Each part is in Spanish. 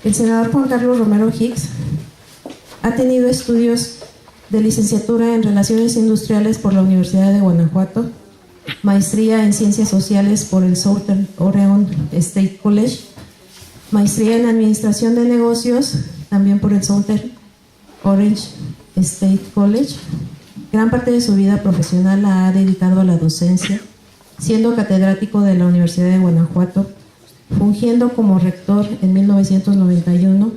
El senador Juan Carlos Romero Hicks ha tenido estudios de licenciatura en Relaciones Industriales por la Universidad de Guanajuato, maestría en Ciencias Sociales por el Southern Oregon State College, maestría en Administración de Negocios también por el Southern Orange State College. Gran parte de su vida profesional la ha dedicado a la docencia, siendo catedrático de la Universidad de Guanajuato, fungiendo como rector en 1991,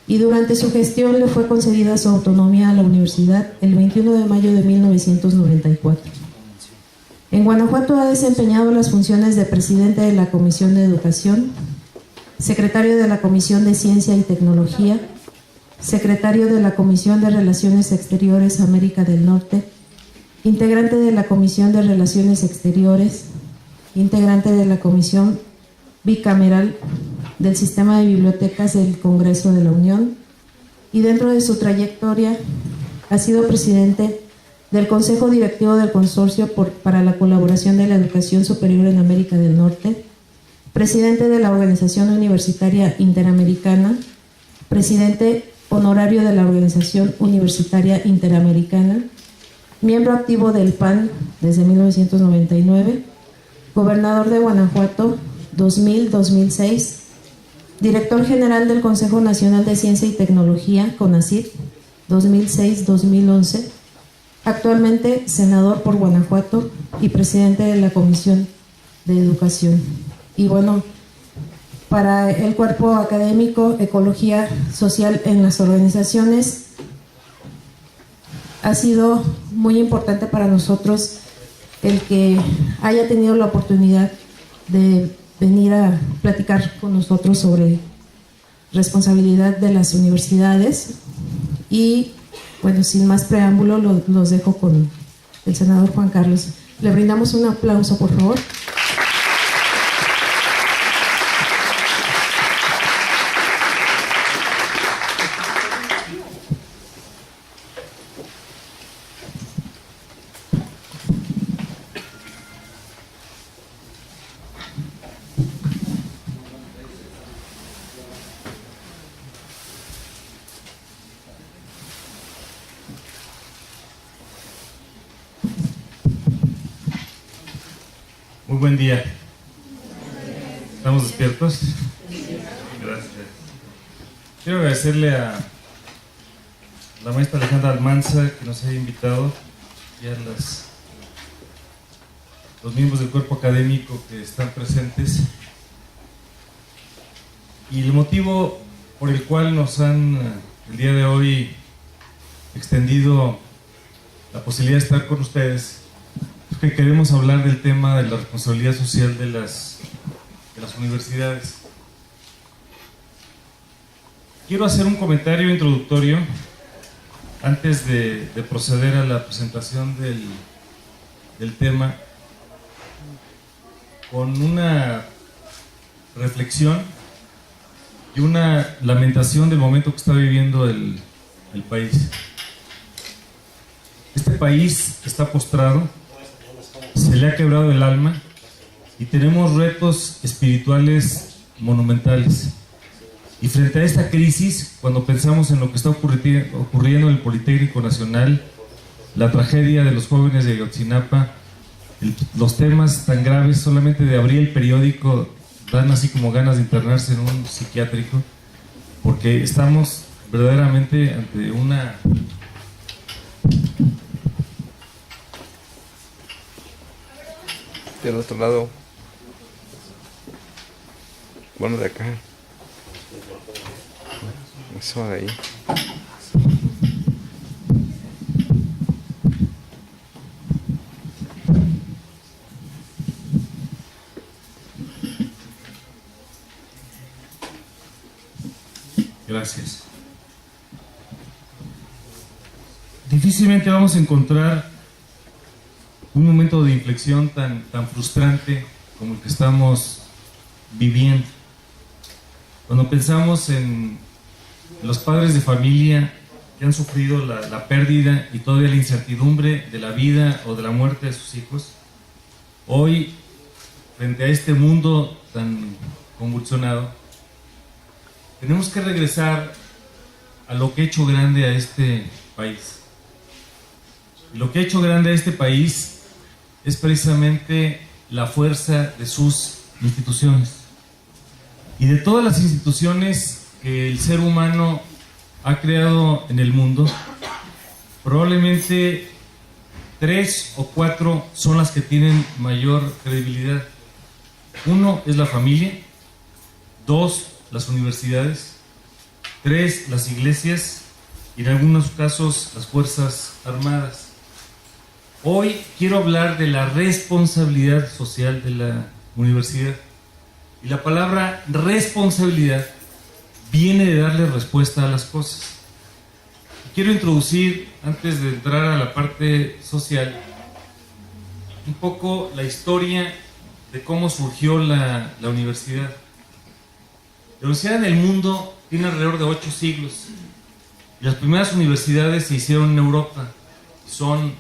y durante su gestión le fue concedida su autonomía a la universidad el 21 de mayo de 1994. En Guanajuato ha desempeñado las funciones de presidente de la Comisión de Educación, secretario de la Comisión de Ciencia y Tecnología, secretario de la Comisión de Relaciones Exteriores América del Norte, integrante de la Comisión de Relaciones Exteriores, integrante de la Comisión Bicameral del Sistema de Bibliotecas del Congreso de la Unión, y dentro de su trayectoria ha sido presidente del Consejo Directivo del Consorcio para la Colaboración de la Educación Superior en América del Norte, presidente de la Organización Universitaria Interamericana, presidente honorario de la Organización Universitaria Interamericana, miembro activo del PAN desde 1999, gobernador de Guanajuato 2000-2006, director general del Consejo Nacional de Ciencia y Tecnología, CONACYT, 2006-2011, actualmente senador por Guanajuato y presidente de la Comisión de Educación. Y bueno, para el cuerpo académico, Ecología Social en las Organizaciones, ha sido muy importante para nosotros el que haya tenido la oportunidad de venir a platicar con nosotros sobre responsabilidad de las universidades. Y bueno, sin más preámbulo, los dejo con el senador Juan Carlos. Le brindamos un aplauso, por favor. Muy buen día. ¿Estamos despiertos? Gracias. Quiero agradecerle a la maestra Alejandra Almanza que nos haya invitado, y a los miembros del cuerpo académico que están presentes. Y el motivo por el cual nos han el día de hoy extendido la posibilidad de estar con ustedes, que queremos hablar del tema de la responsabilidad social de las universidades. Quiero hacer un comentario introductorio antes de proceder a la presentación del tema, con una reflexión y una lamentación del momento que está viviendo el país. Este país está postrado, se le ha quebrado el alma y tenemos retos espirituales monumentales. Y frente a esta crisis, cuando pensamos en lo que está ocurriendo en el Politécnico Nacional, la tragedia de los jóvenes de Ayotzinapa, los temas tan graves, solamente de abrir el periódico dan así como ganas de internarse en un psiquiátrico, porque estamos verdaderamente ante una... Del otro lado, bueno, de acá, eso de ahí. Gracias. Difícilmente vamos a encontrar un momento de inflexión tan frustrante como el que estamos viviendo. Cuando pensamos en los padres de familia que han sufrido la pérdida y todavía la incertidumbre de la vida o de la muerte de sus hijos, hoy, frente a este mundo tan convulsionado, tenemos que regresar a lo que ha hecho grande a este país. Y lo que ha hecho grande a este país es precisamente la fuerza de sus instituciones. Y de todas las instituciones que el ser humano ha creado en el mundo, probablemente 3 o 4 son las que tienen mayor credibilidad. 1 es la familia, 2 las universidades, 3 las iglesias y en algunos casos las Fuerzas Armadas. Hoy quiero hablar de la responsabilidad social de la universidad. Y la palabra responsabilidad viene de darle respuesta a las cosas. Quiero introducir, antes de entrar a la parte social, un poco la historia de cómo surgió la universidad. La universidad en el mundo tiene alrededor de 8 siglos. Y las primeras universidades se hicieron en Europa. Son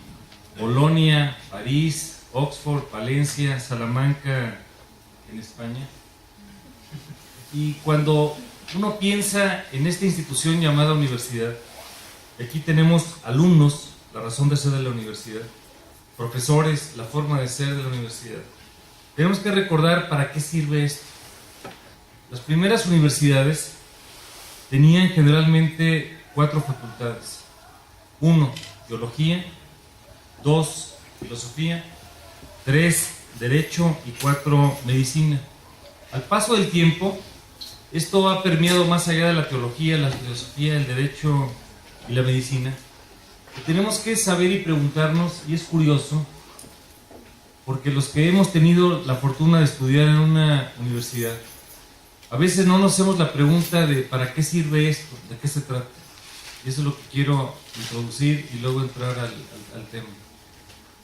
Bolonia, París, Oxford, Valencia, Salamanca, en España. Y cuando uno piensa en esta institución llamada universidad, aquí tenemos alumnos, la razón de ser de la universidad, profesores, la forma de ser de la universidad. Tenemos que recordar para qué sirve esto. Las primeras universidades tenían generalmente 4 facultades. 1, teología, 2, filosofía, 3, derecho y 4, medicina. Al paso del tiempo, esto ha permeado más allá de la teología, la filosofía, el derecho y la medicina. Y tenemos que saber y preguntarnos, y es curioso, porque los que hemos tenido la fortuna de estudiar en una universidad, a veces no nos hacemos la pregunta de ¿para qué sirve esto? ¿De qué se trata? Y eso es lo que quiero introducir y luego entrar al tema.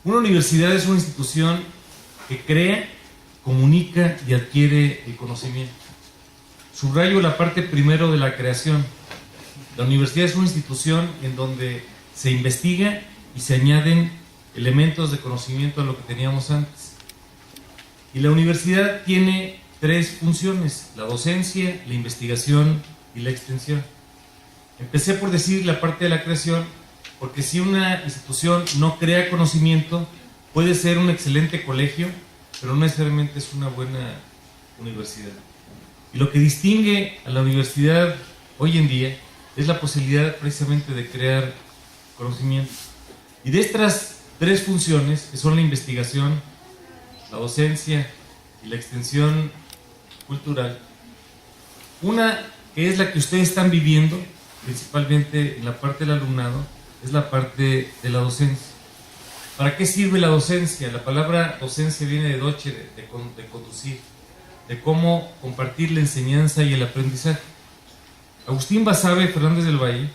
Una universidad es una institución que crea, comunica y adquiere el conocimiento. Subrayo la parte primero de la creación. La universidad es una institución en donde se investiga y se añaden elementos de conocimiento a lo que teníamos antes. Y la universidad tiene 3 funciones: la docencia, la investigación y la extensión. Empecé por decir la parte de la creación, porque si una institución no crea conocimiento, puede ser un excelente colegio, pero no necesariamente es una buena universidad. Y lo que distingue a la universidad hoy en día es la posibilidad precisamente de crear conocimiento. Y de estas 3 funciones, que son la investigación, la docencia y la extensión cultural, una que es la que ustedes están viviendo, principalmente en la parte del alumnado, es la parte de la docencia. ¿Para qué sirve la docencia? La palabra docencia viene de docere, de conducir, de cómo compartir la enseñanza y el aprendizaje. Agustín Basabe Fernández del Valle,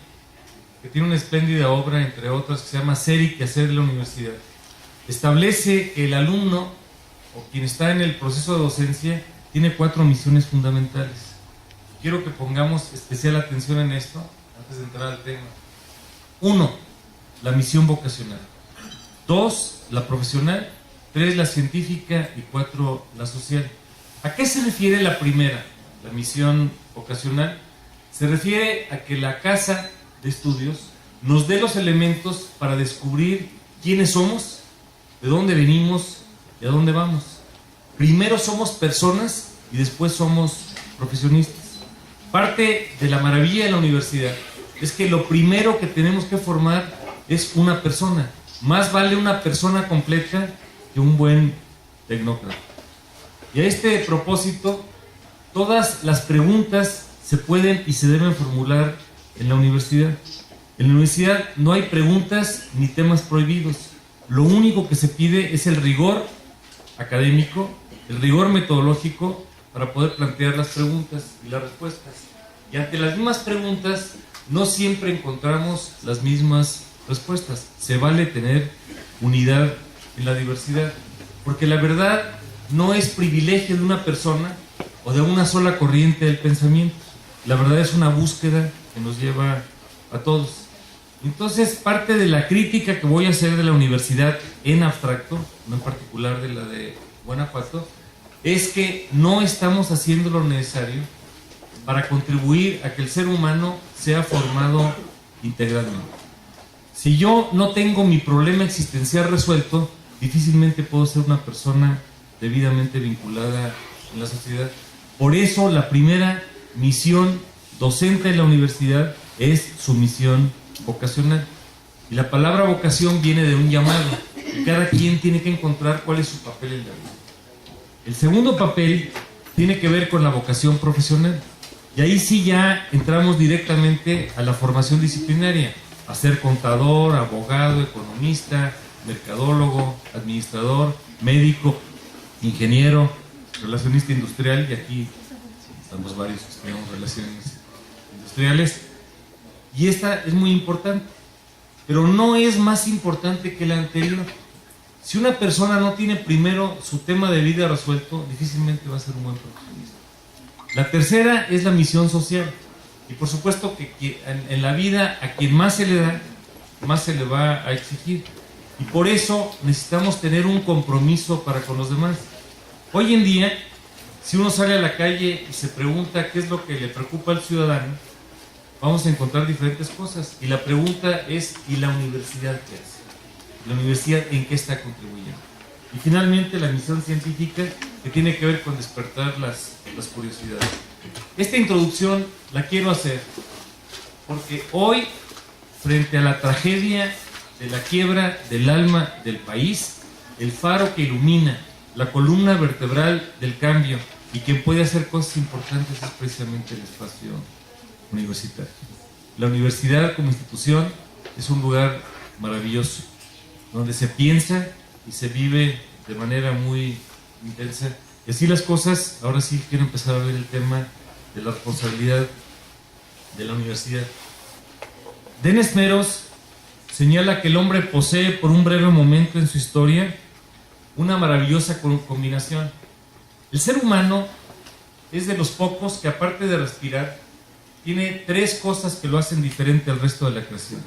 que tiene una espléndida obra, entre otras, que se llama Ser y Quehacer de la Universidad, establece que el alumno, o quien está en el proceso de docencia, tiene 4 misiones fundamentales. Quiero que pongamos especial atención en esto, antes de entrar al tema. 1, la misión vocacional. 2, la profesional. 3, la científica. Y 4, la social. ¿A qué se refiere la primera, la misión vocacional? Se refiere a que la casa de estudios nos dé los elementos para descubrir quiénes somos, de dónde venimos y a dónde vamos. Primero somos personas y después somos profesionistas. Parte de la maravilla de la universidad es que lo primero que tenemos que formar es una persona. Más vale una persona completa que un buen tecnócrata. Y a este propósito, todas las preguntas se pueden y se deben formular en la universidad. En la universidad no hay preguntas ni temas prohibidos. Lo único que se pide es el rigor académico, el rigor metodológico para poder plantear las preguntas y las respuestas. Y ante las mismas preguntas no siempre encontramos las mismas respuestas. Se vale tener unidad en la diversidad, porque la verdad no es privilegio de una persona o de una sola corriente del pensamiento. La verdad es una búsqueda que nos lleva a todos. Entonces, parte de la crítica que voy a hacer de la universidad en abstracto, no en particular de la de Guanajuato, es que no estamos haciendo lo necesario para contribuir a que el ser humano sea formado integralmente. Si yo no tengo mi problema existencial resuelto, difícilmente puedo ser una persona debidamente vinculada en la sociedad. Por eso la primera misión docente de la universidad es su misión vocacional. Y la palabra vocación viene de un llamado. Cada quien tiene que encontrar cuál es su papel en la vida. El segundo papel tiene que ver con la vocación profesional. Y ahí sí ya entramos directamente a la formación disciplinaria, a ser contador, abogado, economista, mercadólogo, administrador, médico, ingeniero, relacionista industrial, y aquí estamos varios que estudiamos relaciones industriales. Y esta es muy importante, pero no es más importante que la anterior. Si una persona no tiene primero su tema de vida resuelto, difícilmente va a ser un buen profesionista. La tercera es la misión social. Y por supuesto que en la vida a quien más se le da, más se le va a exigir. Y por eso necesitamos tener un compromiso para con los demás. Hoy en día, si uno sale a la calle y se pregunta qué es lo que le preocupa al ciudadano, vamos a encontrar diferentes cosas. Y la pregunta es, ¿y la universidad qué hace? ¿La universidad en qué está contribuyendo? Y finalmente la misión científica, que tiene que ver con despertar las curiosidades. Esta introducción la quiero hacer porque hoy, frente a la tragedia de la quiebra del alma del país, el faro que ilumina, la columna vertebral del cambio y quien puede hacer cosas importantes es precisamente el espacio universitario. La universidad como institución es un lugar maravilloso, donde se piensa y se vive de manera muy intensa. Y así las cosas, ahora sí quiero empezar a ver el tema de la responsabilidad de la universidad. Denis Meros señala que el hombre posee por un breve momento en su historia una maravillosa combinación. El ser humano es de los pocos que, aparte de respirar, tiene tres cosas que lo hacen diferente al resto de la creación.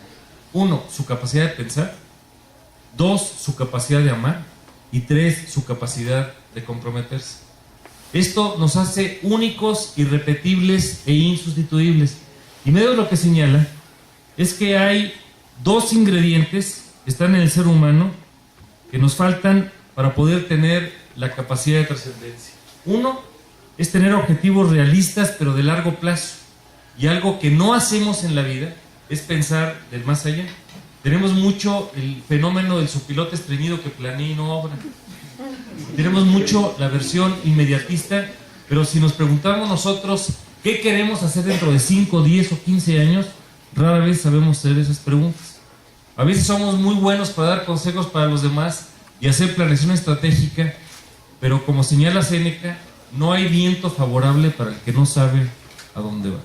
Uno, su capacidad de pensar. Dos, su capacidad de amar. Y tres, su capacidad de comprometerse. Esto nos hace únicos, irrepetibles e insustituibles. Y Meros lo que señala es que hay dos ingredientes que están en el ser humano que nos faltan para poder tener la capacidad de trascendencia. Uno es tener objetivos realistas pero de largo plazo. Y algo que no hacemos en la vida es pensar del más allá. Tenemos mucho el fenómeno del sopilote estreñido que planea y no obra. Tenemos mucho la versión inmediatista, pero si nos preguntamos nosotros qué queremos hacer dentro de 5, 10 o 15 años, rara vez sabemos hacer esas preguntas. A veces somos muy buenos para dar consejos para los demás y hacer planeación estratégica, pero como señala Séneca, no hay viento favorable para el que no sabe a dónde va.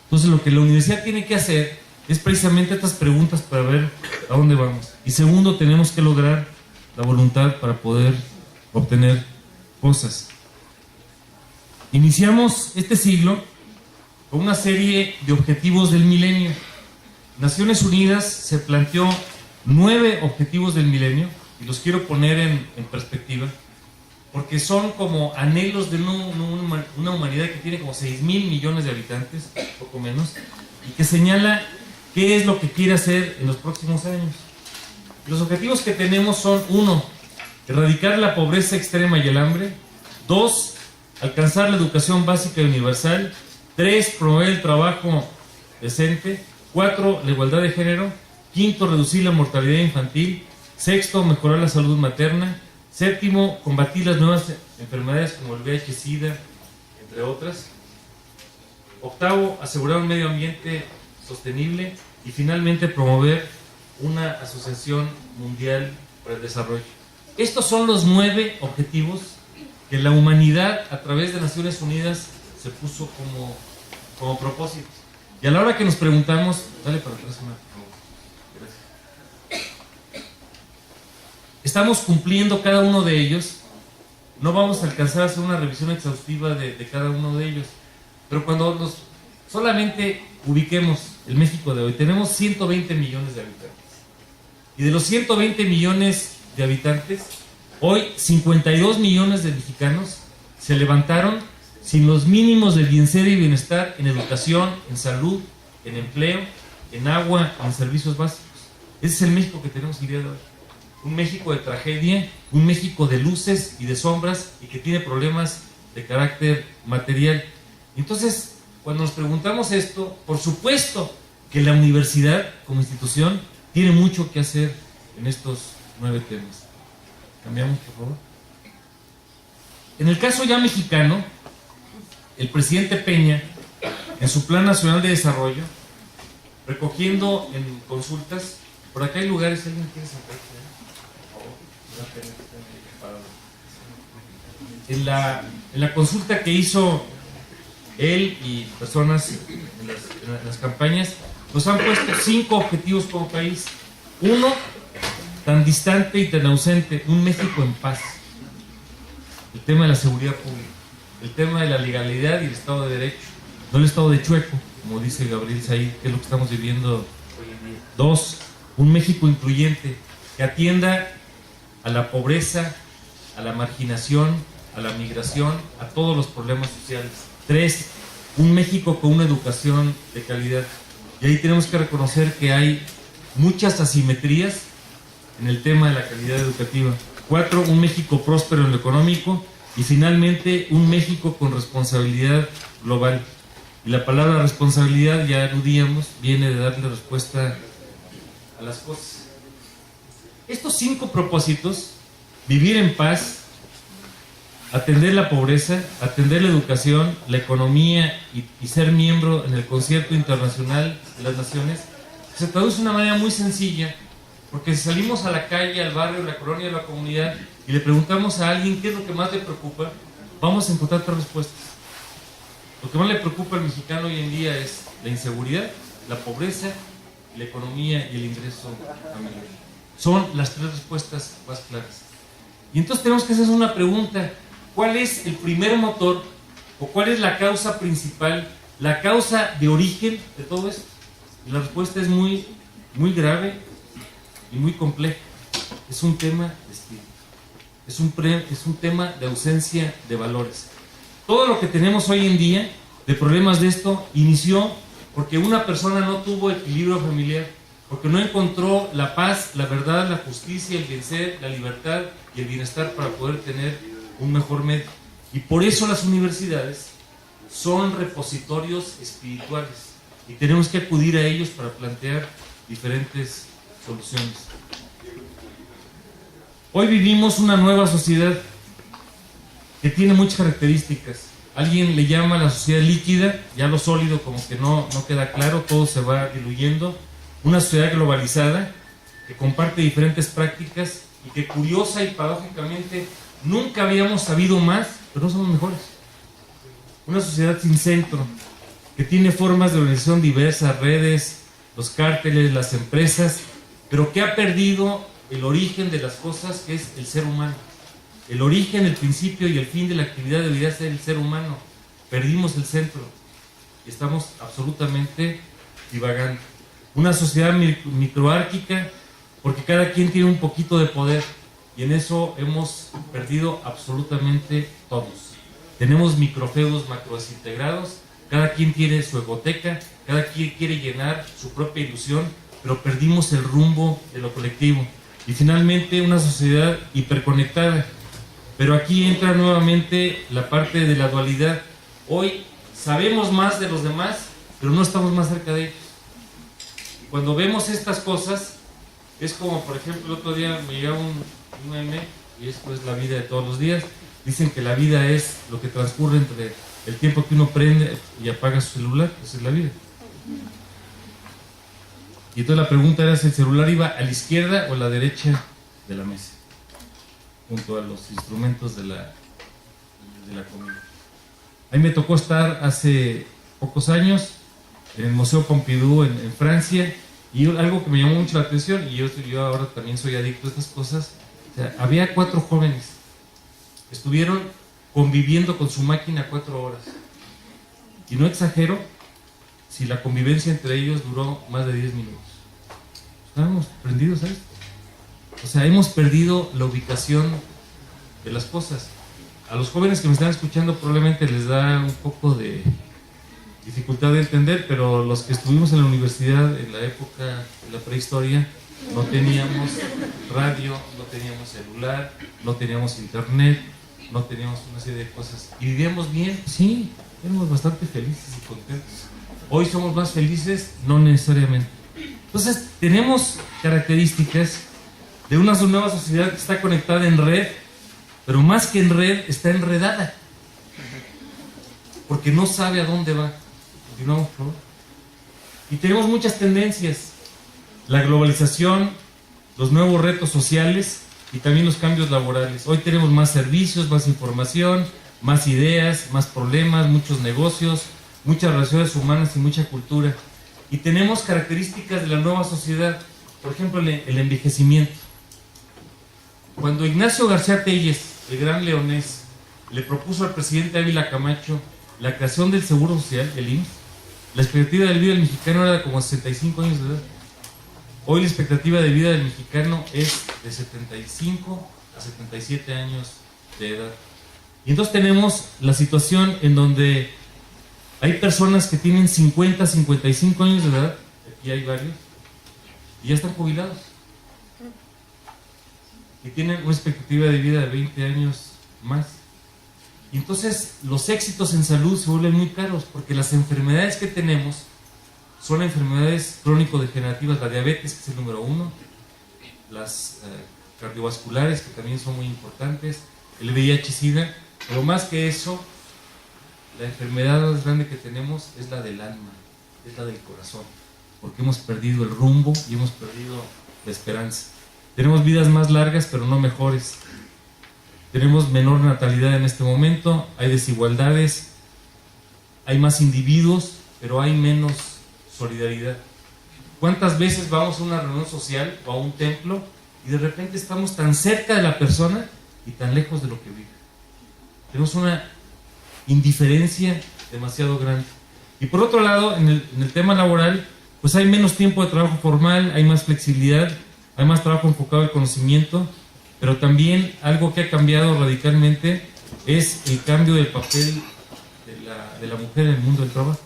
Entonces lo que la universidad tiene que hacer es precisamente estas preguntas para ver a dónde vamos. Y segundo, tenemos que lograr la voluntad para poder obtener cosas. Iniciamos este siglo con una serie de objetivos del milenio. Naciones Unidas se planteó 9 objetivos del milenio y los quiero poner en perspectiva porque son como anhelos de una humanidad que tiene como 6.000 millones de habitantes, poco menos, y que señala qué es lo que quiere hacer en los próximos años. Los objetivos que tenemos son: 1, erradicar la pobreza extrema y el hambre. 2, alcanzar la educación básica y universal. 3, promover el trabajo decente. 4, la igualdad de género. 5, reducir la mortalidad infantil. 6, mejorar la salud materna. 7, combatir las nuevas enfermedades como el VIH-Sida, entre otras. 8, asegurar un medio ambiente sostenible. Y finalmente, promover una asociación mundial para el desarrollo. Estos son los 9 objetivos que la humanidad a través de Naciones Unidas se puso como propósitos. Y a la hora que nos preguntamos, dale para atrás una, por favor. Gracias. Estamos cumpliendo cada uno de ellos. No vamos a alcanzar a hacer una revisión exhaustiva de cada uno de ellos. Pero cuando nos solamente ubiquemos el México de hoy, tenemos 120 millones de habitantes. Y de los 120 millones de habitantes, hoy 52 millones de mexicanos se levantaron sin los mínimos de bienestar y bienestar en educación, en salud, en empleo, en agua, en servicios básicos. Ese es el México que tenemos el día de hoy. Un México de tragedia, un México de luces y de sombras y que tiene problemas de carácter material. Entonces, cuando nos preguntamos esto, por supuesto que la universidad como institución tiene mucho que hacer en estos 9 temas. Cambiamos, por favor. En el caso ya mexicano, el presidente Peña, en su Plan Nacional de Desarrollo, recogiendo en consultas, por acá hay lugares, ¿alguien quiere sentarse? En la consulta que hizo él y personas en las campañas, nos han puesto 5 objetivos como país. Uno, tan distante y tan ausente, un México en paz. El tema de la seguridad pública, el tema de la legalidad y el Estado de Derecho, no el Estado de Chueco, como dice Gabriel Said, que es lo que estamos viviendo hoy en día. 2, un México incluyente, que atienda a la pobreza, a la marginación, a la migración, a todos los problemas sociales. 3, un México con una educación de calidad. Y ahí tenemos que reconocer que hay muchas asimetrías en el tema de la calidad educativa. 4, un México próspero en lo económico. Y finalmente, un México con responsabilidad global. Y la palabra responsabilidad, ya aludíamos, viene de darle respuesta a las cosas. Estos 5 propósitos, vivir en paz, atender la pobreza, atender la educación, la economía y ser miembro en el Concierto Internacional de las Naciones, se traduce de una manera muy sencilla, porque si salimos a la calle, al barrio, a la colonia, a la comunidad, y le preguntamos a alguien qué es lo que más le preocupa, vamos a encontrar 3 respuestas. Lo que más le preocupa al mexicano hoy en día es la inseguridad, la pobreza, la economía y el ingreso familiar. Son las 3 respuestas más claras. Y entonces tenemos que hacer una pregunta: ¿cuál es el primer motor o cuál es la causa principal, la causa de origen de todo esto? Y la respuesta es muy grave y muy compleja. Es un tema de estilo. Es un tema de ausencia de valores. Todo lo que tenemos hoy en día de problemas de esto inició porque una persona no tuvo equilibrio familiar, porque no encontró la paz, la verdad, la justicia, el vencer, la libertad y el bienestar para poder tener un mejor medio. Y por eso las universidades son repositorios espirituales y tenemos que acudir a ellos para plantear diferentes soluciones. Hoy vivimos una nueva sociedad que tiene muchas características. Alguien le llama a la sociedad líquida, ya lo sólido como que no queda claro, todo se va diluyendo. Una sociedad globalizada que comparte diferentes prácticas y que curiosa y paradójicamente nunca habíamos sabido más, pero no somos mejores. Una sociedad sin centro, que tiene formas de organización diversas, redes, los cárteles, las empresas, pero que ha perdido el origen de las cosas, que es el ser humano. El origen, el principio y el fin de la actividad debería ser el ser humano. Perdimos el centro y estamos absolutamente divagando. Una sociedad microárquica, porque cada quien tiene un poquito de poder y en eso hemos perdido absolutamente todos. Tenemos microfeudos macrodesintegrados, cada quien tiene su egoteca, cada quien quiere llenar su propia ilusión, pero perdimos el rumbo de lo colectivo. Y finalmente una sociedad hiperconectada. Pero aquí entra nuevamente la parte de la dualidad. Hoy sabemos más de los demás, pero no estamos más cerca de ellos. Cuando vemos estas cosas, es como, por ejemplo, el otro día me llegaba un meme, y esto es la vida de todos los días. Dicen que la vida es lo que transcurre entre el tiempo que uno prende y apaga su celular. Esa es la vida. Y entonces la pregunta era si el celular iba a la izquierda o a la derecha de la mesa, junto a los instrumentos de la comida. A mí me tocó estar hace pocos años en el Museo Pompidou en Francia, y algo que me llamó mucho la atención, y yo ahora también soy adicto a estas cosas. O sea, había 4 jóvenes que estuvieron conviviendo con su máquina 4 horas. Y no exagero si la convivencia entre ellos duró más de 10 minutos. Estábamos prendidos a esto. O sea, hemos perdido la ubicación de las cosas. a los jóvenes que me están escuchando probablemente les da un poco de dificultad de entender, pero los que estuvimos en la universidad en la época de la prehistoria, no teníamos radio, no teníamos celular, no teníamos internet, no teníamos una serie de cosas. ¿Y vivíamos bien? Sí, éramos bastante felices y contentos. Hoy somos más felices, no necesariamente. Entonces, tenemos características de una nueva sociedad que está conectada en red, pero más que en red, está enredada. Porque no sabe a dónde va. Continuamos, por favor. Y tenemos muchas tendencias. La globalización, los nuevos retos sociales y también los cambios laborales. Hoy tenemos más servicios, más información, más ideas, más problemas, muchos negocios, muchas relaciones humanas y mucha cultura. Y tenemos características de la nueva sociedad, por ejemplo, el envejecimiento. Cuando Ignacio García Telles, el gran leonés, le propuso al presidente Ávila Camacho la creación del Seguro Social, el IMSS, la expectativa de vida del mexicano era de como 65 años de edad. Hoy la expectativa de vida del mexicano es de 75 a 77 años de edad. Y entonces tenemos la situación en donde hay personas que tienen 50, 55 años de edad, aquí hay varios, y ya están jubilados. Y tienen una expectativa de vida de 20 años más. Y entonces los éxitos en salud se vuelven muy caros, porque las enfermedades que tenemos son enfermedades crónico-degenerativas, la diabetes, que es el número 1, las cardiovasculares, que también son muy importantes, el VIH-Sida, pero más que eso, la enfermedad más grande que tenemos es la del alma, es la del corazón, porque hemos perdido el rumbo y hemos perdido la esperanza. Tenemos vidas más largas, pero no mejores. Tenemos menor natalidad en este momento, hay desigualdades, hay más individuos, pero hay menos solidaridad. ¿Cuántas veces vamos a una reunión social o a un templo y de repente estamos tan cerca de la persona y tan lejos de lo que vive? Tenemos una indiferencia demasiado grande. Y por otro lado, en el tema laboral, pues hay menos tiempo de trabajo formal, hay más flexibilidad, hay más trabajo enfocado al conocimiento, pero también algo que ha cambiado radicalmente es el cambio del papel de la mujer en el mundo del trabajo.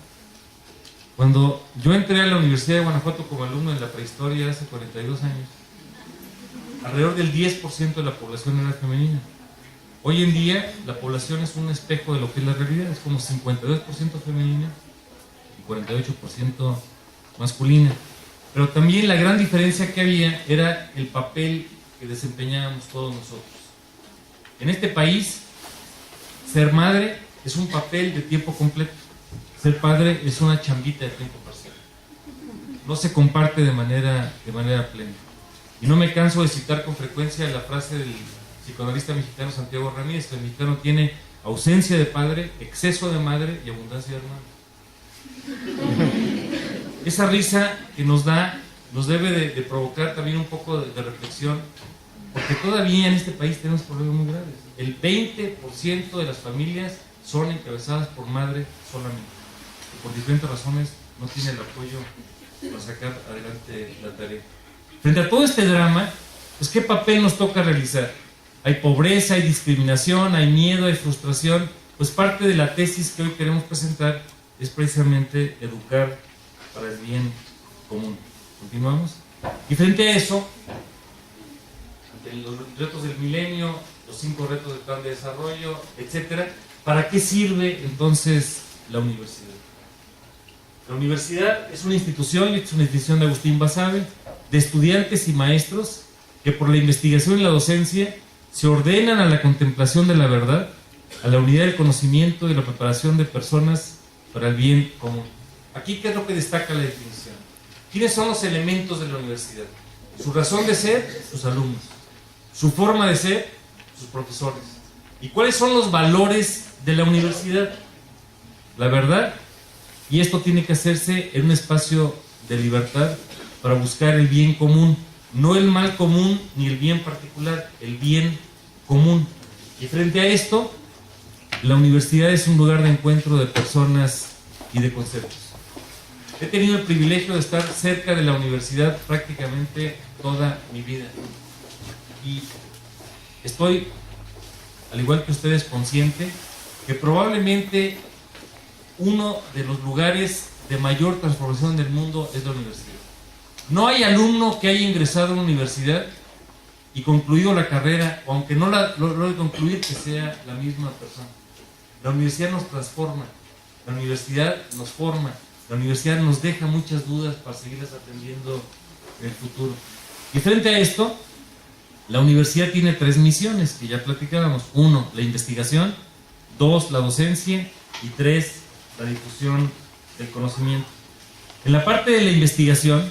Cuando yo entré a la Universidad de Guanajuato como alumno en la prehistoria hace 42 años, alrededor del 10% de la población era femenina. Hoy en día la población es un espejo de lo que es la realidad, es como 52% femenina y 48% masculina. Pero también la gran diferencia que había era el papel que desempeñábamos todos nosotros. En este país, ser madre es un papel de tiempo completo. Ser padre es una chambita de tiempo parcial. No se comparte de manera plena. Y no me canso de citar con frecuencia la frase del psicoanalista mexicano Santiago Ramírez, que el mexicano tiene ausencia de padre, exceso de madre y abundancia de hermano. Esa risa que nos da, nos debe de provocar también un poco de reflexión, porque todavía en este país tenemos problemas muy graves. El 20% de las familias son encabezadas por madre solamente. Por diferentes razones no tiene el apoyo para sacar adelante la tarea. Frente a todo este drama, pues ¿qué papel nos toca realizar? Hay pobreza, hay discriminación, hay miedo, hay frustración. Pues parte de la tesis que hoy queremos presentar es precisamente educar para el bien común. ¿Continuamos? Y frente a eso, ante los retos del milenio, los 5 retos del plan de desarrollo, etcétera, ¿para qué sirve entonces la universidad? La universidad es una institución, y es una institución de Agustín Basabe, de estudiantes y maestros que por la investigación y la docencia se ordenan a la contemplación de la verdad, a la unidad del conocimiento y la preparación de personas para el bien común. Aquí, ¿qué es lo que destaca la definición? ¿Quiénes son los elementos de la universidad? Su razón de ser, sus alumnos. Su forma de ser, sus profesores. ¿Y cuáles son los valores de la universidad? La verdad. Y esto tiene que hacerse en un espacio de libertad para buscar el bien común. No el mal común ni el bien particular, el bien común. Y frente a esto, la universidad es un lugar de encuentro de personas y de conceptos. He tenido el privilegio de estar cerca de la universidad prácticamente toda mi vida. Y estoy al igual que ustedes, consciente que probablemente uno de los lugares de mayor transformación del mundo es la universidad. No hay alumno que haya ingresado a una universidad y concluido la carrera, o aunque no lo logre concluir, que sea la misma persona. La universidad nos transforma, la universidad nos forma, la universidad nos deja muchas dudas para seguirlas atendiendo en el futuro. Y frente a esto, la universidad tiene 3 misiones que ya platicábamos. 1, la investigación. 2, la docencia. Y 3, la difusión del conocimiento. En la parte de la investigación,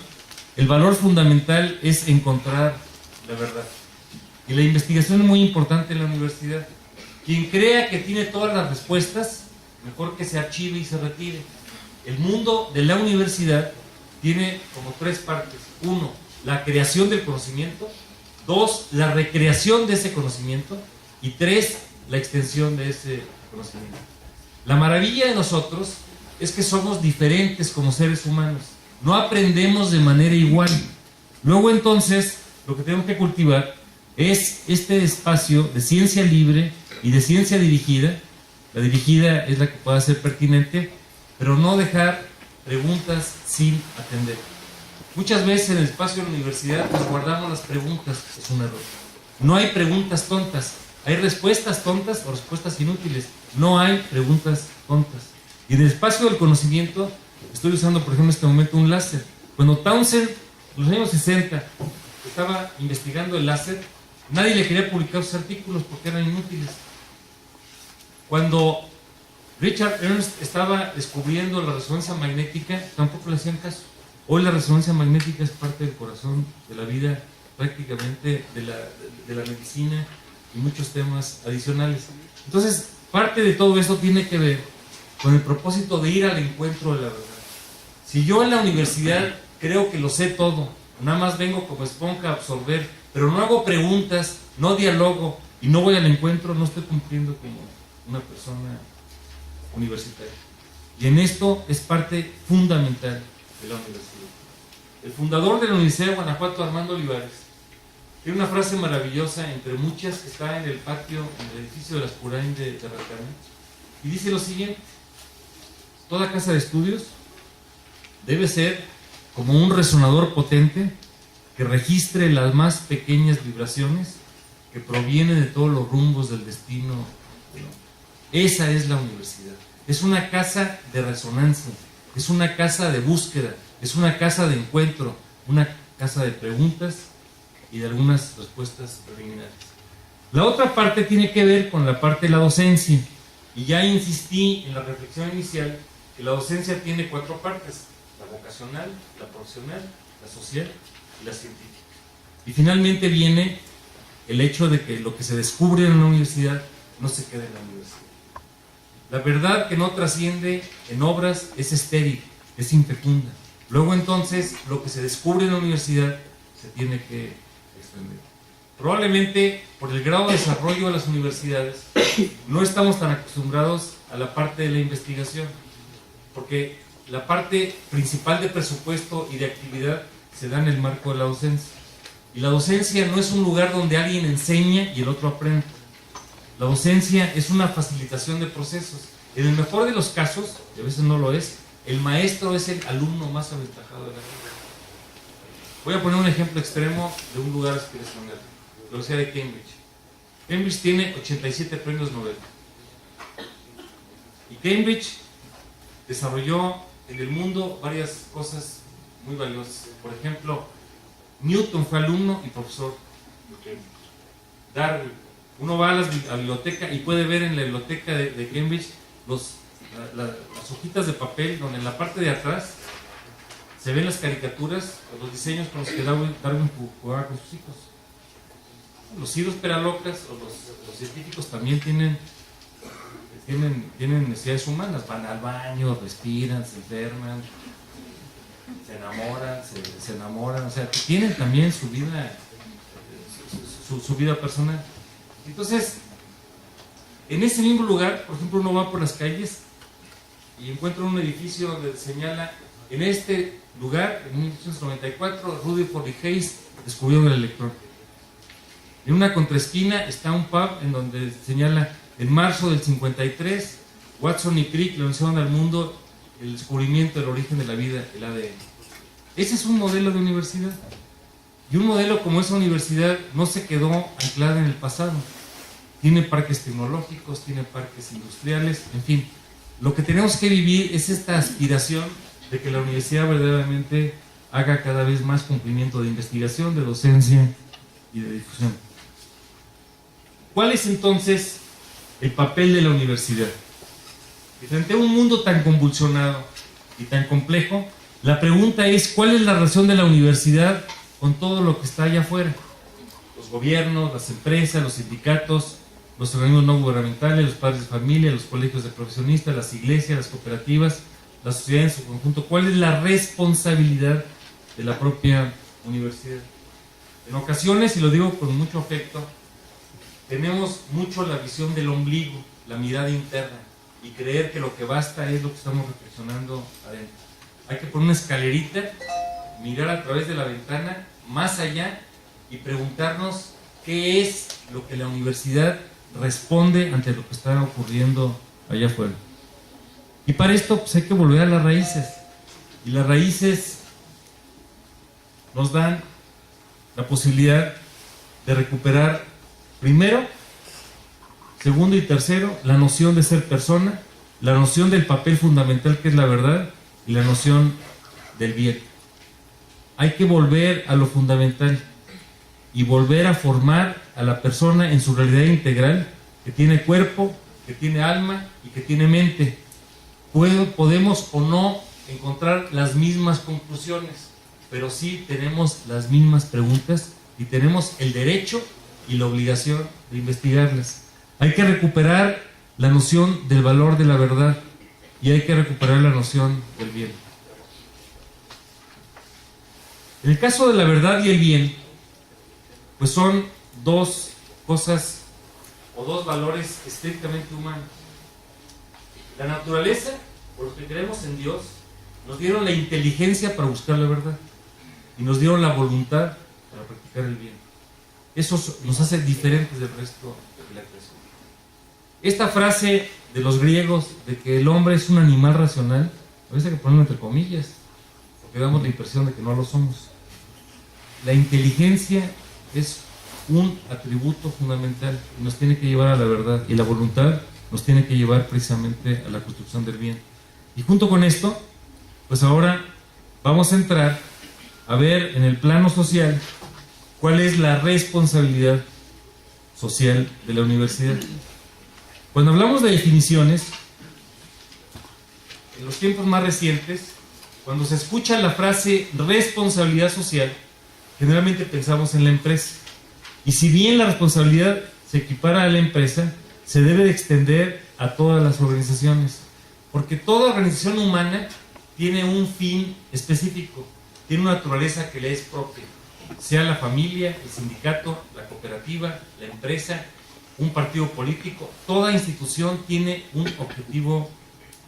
el valor fundamental es encontrar la verdad. Y la investigación es muy importante en la universidad. Quien crea que tiene todas las respuestas, mejor que se archive y se retire. El mundo de la universidad tiene como 3 partes. 1, la creación del conocimiento. 2, la recreación de ese conocimiento. Y 3, la extensión de ese conocimiento. La maravilla de nosotros es que somos diferentes como seres humanos. No aprendemos de manera igual. Luego entonces, lo que tenemos que cultivar es este espacio de ciencia libre y de ciencia dirigida. La dirigida es la que pueda ser pertinente, pero no dejar preguntas sin atender. Muchas veces en el espacio de la universidad nos guardamos las preguntas, es un error. No hay preguntas tontas, hay respuestas tontas o respuestas inútiles. No hay preguntas tontas. Y en el espacio del conocimiento, estoy usando por ejemplo en este momento un láser. Cuando Townsend, en los años 60, estaba investigando el láser, nadie le quería publicar sus artículos porque eran inútiles. Cuando Richard Ernst estaba descubriendo la resonancia magnética, tampoco le hacían caso. Hoy la resonancia magnética es parte del corazón de la vida, prácticamente de la medicina y muchos temas adicionales. Entonces, parte de todo esto tiene que ver con el propósito de ir al encuentro de la verdad. Si yo en la universidad creo que lo sé todo, nada más vengo como esponja a absorber, pero no hago preguntas, no dialogo y no voy al encuentro, no estoy cumpliendo como una persona universitaria. Y en esto es parte fundamental de la universidad. El fundador de la Universidad de Guanajuato, Armando Olivares, tiene una frase maravillosa entre muchas que está en el patio, en el edificio de las Purain de Terratana, y dice lo siguiente: toda casa de estudios debe ser como un resonador potente que registre las más pequeñas vibraciones que provienen de todos los rumbos del destino del hombre. Esa es la universidad. Es una casa de resonancia, es una casa de búsqueda, es una casa de encuentro, una casa de preguntas y de algunas respuestas preliminares. La otra parte tiene que ver con la parte de la docencia. Y ya insistí en la reflexión inicial que la docencia tiene 4 partes: la vocacional, la profesional, la social y la científica. Y finalmente viene el hecho de que lo que se descubre en la universidad no se queda en la universidad. La verdad que no trasciende en obras es estéril, es infecunda. Luego entonces lo que se descubre en la universidad se tiene que extender. Probablemente por el grado de desarrollo de las universidades no estamos tan acostumbrados a la parte de la investigación, porque la parte principal de presupuesto y de actividad se da en el marco de la docencia. Y la docencia no es un lugar donde alguien enseña y el otro aprende. La docencia es una facilitación de procesos. En el mejor de los casos, y a veces no lo es, el maestro es el alumno más aventajado de la clase. Voy a poner un ejemplo extremo de un lugar aspiracional, la Universidad de Cambridge. Cambridge tiene 87 premios Nobel. Y Cambridge desarrolló en el mundo varias cosas muy valiosas. Por ejemplo, Newton fue alumno y profesor de Cambridge. Darwin. Uno va a la biblioteca y puede ver en la biblioteca de Cambridge las hojitas de papel donde en la parte de atrás se ven las caricaturas, los diseños con los que Darwin jugaba con sus hijos. Los ciros peralocas o los científicos también tienen necesidades humanas, van al baño, respiran, se enferman, se enamoran, o sea, tienen también su vida, su vida personal. Entonces, en ese mismo lugar, por ejemplo, uno va por las calles y encuentra un edificio donde señala: en este lugar, en 1894, Rutherford y Hayes descubrieron el electrón. En una contraesquina está un pub en donde señala: en marzo del 53, Watson y Crick lanzaron al mundo el descubrimiento del origen de la vida, el ADN. Ese es un modelo de universidad. Y un modelo como esa universidad no se quedó anclada en el pasado. Tiene parques tecnológicos, tiene parques industriales, en fin. Lo que tenemos que vivir es esta aspiración de que la universidad verdaderamente haga cada vez más cumplimiento de investigación, de docencia y de difusión. ¿Cuál es entonces el papel de la universidad? Y frente a un mundo tan convulsionado y tan complejo, la pregunta es: ¿cuál es la relación de la universidad con todo lo que está allá afuera? Los gobiernos, las empresas, los sindicatos, los organismos no gubernamentales, los padres de familia, los colegios de profesionistas, las iglesias, las cooperativas, la sociedad en su conjunto. ¿Cuál es la responsabilidad de la propia universidad? En ocasiones, y lo digo con mucho afecto, tenemos mucho la visión del ombligo, la mirada interna, y creer que lo que basta es lo que estamos reflexionando adentro. Hay que poner una escalerita, mirar a través de la ventana, más allá, y preguntarnos qué es lo que la universidad responde ante lo que está ocurriendo allá afuera. Y para esto pues hay que volver a las raíces. Y las raíces nos dan la posibilidad de recuperar, primero, segundo y tercero, la noción de ser persona, la noción del papel fundamental que es la verdad y la noción del bien. Hay que volver a lo fundamental y volver a formar a la persona en su realidad integral, que tiene cuerpo, que tiene alma y que tiene mente. Podemos o no encontrar las mismas conclusiones, pero sí tenemos las mismas preguntas y tenemos el derecho y la obligación de investigarlas. Hay que recuperar la noción del valor de la verdad y hay que recuperar la noción del bien. En el caso de la verdad y el bien, pues son dos cosas o dos valores estrictamente humanos. La naturaleza, por los que creemos en Dios, nos dieron la inteligencia para buscar la verdad y nos dieron la voluntad para practicar el bien. Eso nos hace diferentes del resto de la creación. Esta frase de los griegos de que el hombre es un animal racional, a veces hay que ponerlo entre comillas, porque damos la impresión de que no lo somos. La inteligencia es un atributo fundamental y nos tiene que llevar a la verdad, y la voluntad nos tiene que llevar precisamente a la construcción del bien. Y junto con esto, pues ahora vamos a entrar a ver en el plano social cuál es la responsabilidad social de la universidad. Cuando hablamos de definiciones, en los tiempos más recientes, cuando se escucha la frase responsabilidad social, generalmente pensamos en la empresa. Y si bien la responsabilidad se equipara a la empresa, se debe de extender a todas las organizaciones, porque toda organización humana tiene un fin específico, tiene una naturaleza que le es propia, sea la familia, el sindicato, la cooperativa, la empresa, un partido político. Toda institución tiene un objetivo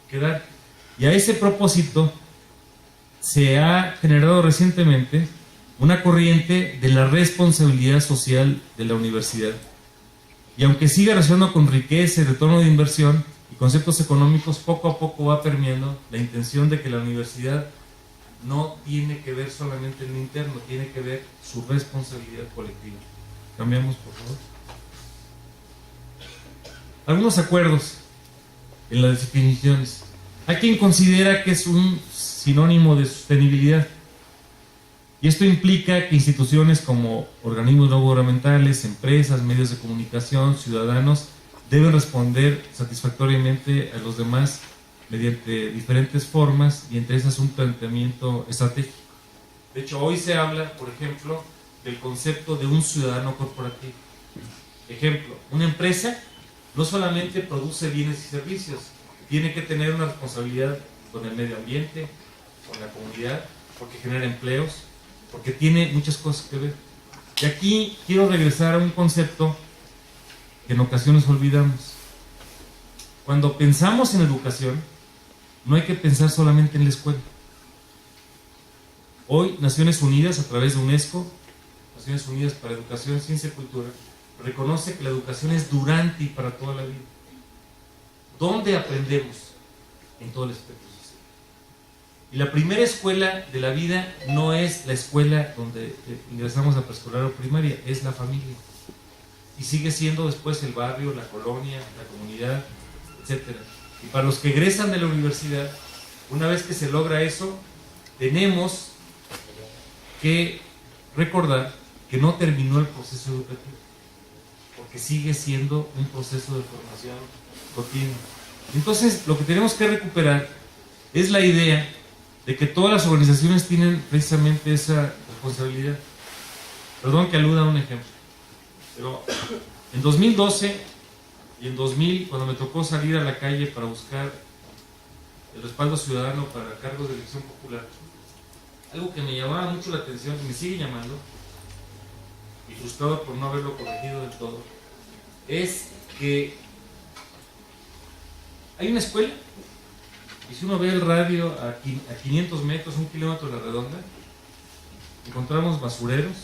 que dar, y a ese propósito se ha generado recientemente una corriente de la responsabilidad social de la universidad. Y aunque siga relacionado con riqueza y retorno de inversión y conceptos económicos, poco a poco va permeando la intención de que la universidad no tiene que ver solamente en lo interno, tiene que ver su responsabilidad colectiva. Cambiamos, por favor. Algunos acuerdos en las definiciones. Hay quien considera que es un sinónimo de sostenibilidad. Y esto implica que instituciones como organismos no gubernamentales, empresas, medios de comunicación, ciudadanos, deben responder satisfactoriamente a los demás mediante diferentes formas, y entre esas un planteamiento estratégico. De hecho, hoy se habla, por ejemplo, del concepto de un ciudadano corporativo. Ejemplo, una empresa no solamente produce bienes y servicios, tiene que tener una responsabilidad con el medio ambiente, con la comunidad, porque genera empleos, porque tiene muchas cosas que ver. Y aquí quiero regresar a un concepto que en ocasiones olvidamos. Cuando pensamos en educación, no hay que pensar solamente en la escuela. Hoy Naciones Unidas, a través de UNESCO, Naciones Unidas para Educación, Ciencia y Cultura, reconoce que la educación es durante y para toda la vida. ¿Dónde aprendemos? En todo el espectro social. Y la primera escuela de la vida no es la escuela donde ingresamos a preescolar o primaria, es la familia. Y sigue siendo después el barrio, la colonia, la comunidad, etc. Y para los que egresan de la universidad, una vez que se logra eso, tenemos que recordar que no terminó el proceso educativo, porque sigue siendo un proceso de formación continua. Entonces, lo que tenemos que recuperar es la idea de que todas las organizaciones tienen precisamente esa responsabilidad. Perdón que aluda a un ejemplo, pero en 2012 y en 2000, cuando me tocó salir a la calle para buscar el respaldo ciudadano para cargos de elección popular, algo que me llamaba mucho la atención, que me sigue llamando, y frustrado por no haberlo corregido del todo, es que hay una escuela, y si uno ve el radio a 500 metros, 1 kilómetro a la redonda, encontramos basureros,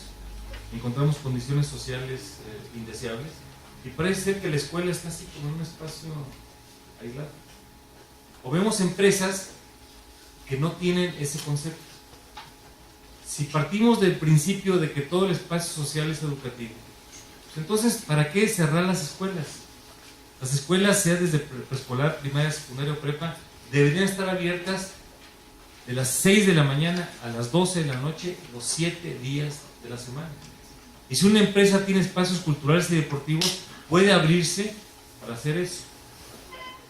encontramos condiciones sociales indeseables, y parece ser que la escuela está así como en un espacio aislado. O vemos empresas que no tienen ese concepto. Si partimos del principio de que todo el espacio social es educativo, pues entonces, ¿para qué cerrar las escuelas? Las escuelas, sea desde preescolar, primaria, secundaria o prepa, deberían estar abiertas de las 6 de la mañana a las 12 de la noche, los 7 días de la semana. Y si una empresa tiene espacios culturales y deportivos, puede abrirse para hacer eso.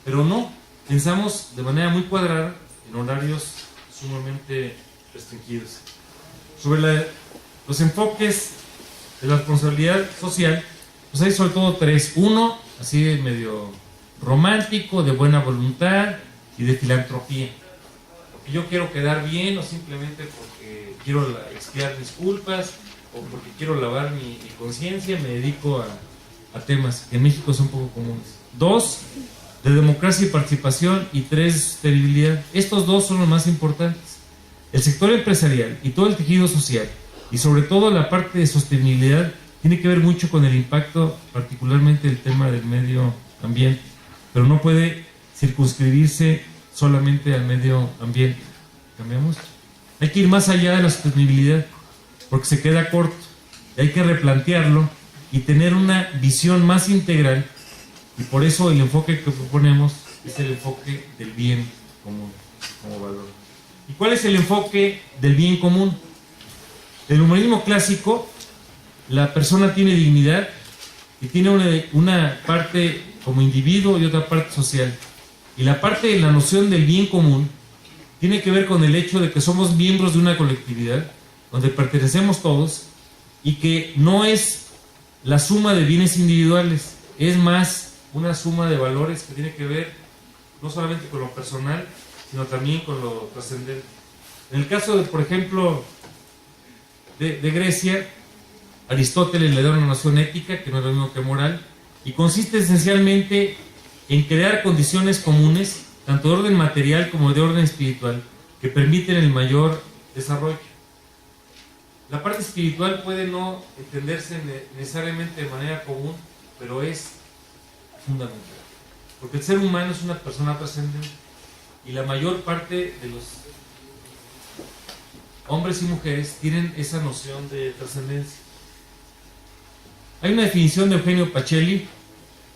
Pero no, pensamos de manera muy cuadrada en horarios sumamente restringidos. Sobre los enfoques de la responsabilidad social, pues hay sobre todo 3. Uno, así de medio romántico, de buena voluntad y de filantropía. Porque yo quiero quedar bien o simplemente porque quiero expiar mis culpas o porque quiero lavar mi conciencia, me dedico a temas que en México son poco comunes. 2, de democracia y participación, y 3, sostenibilidad. Estos 2 son los más importantes. El sector empresarial y todo el tejido social, y sobre todo la parte de sostenibilidad, tiene que ver mucho con el impacto, particularmente el tema del medio ambiente, pero no puede circunscribirse solamente al medio ambiente. ¿Cambiamos? Hay que ir más allá de la sostenibilidad, porque se queda corto, y hay que replantearlo y tener una visión más integral, y por eso el enfoque que proponemos es el enfoque del bien común como valor. ¿Y cuál es el enfoque del bien común? Del humanismo clásico, la persona tiene dignidad y tiene una parte como individuo y otra parte social. Y la parte de la noción del bien común tiene que ver con el hecho de que somos miembros de una colectividad donde pertenecemos todos y que no es la suma de bienes individuales, es más una suma de valores que tiene que ver no solamente con lo personal, sino también con lo trascendente. En el caso de, por ejemplo, de Grecia, Aristóteles le da una noción ética, que no es lo mismo que moral, y consiste esencialmente en crear condiciones comunes, tanto de orden material como de orden espiritual, que permiten el mayor desarrollo. La parte espiritual puede no entenderse necesariamente de manera común, pero es fundamental, porque el ser humano es una persona trascendente, y la mayor parte de los hombres y mujeres tienen esa noción de trascendencia. Hay una definición de Eugenio Pacelli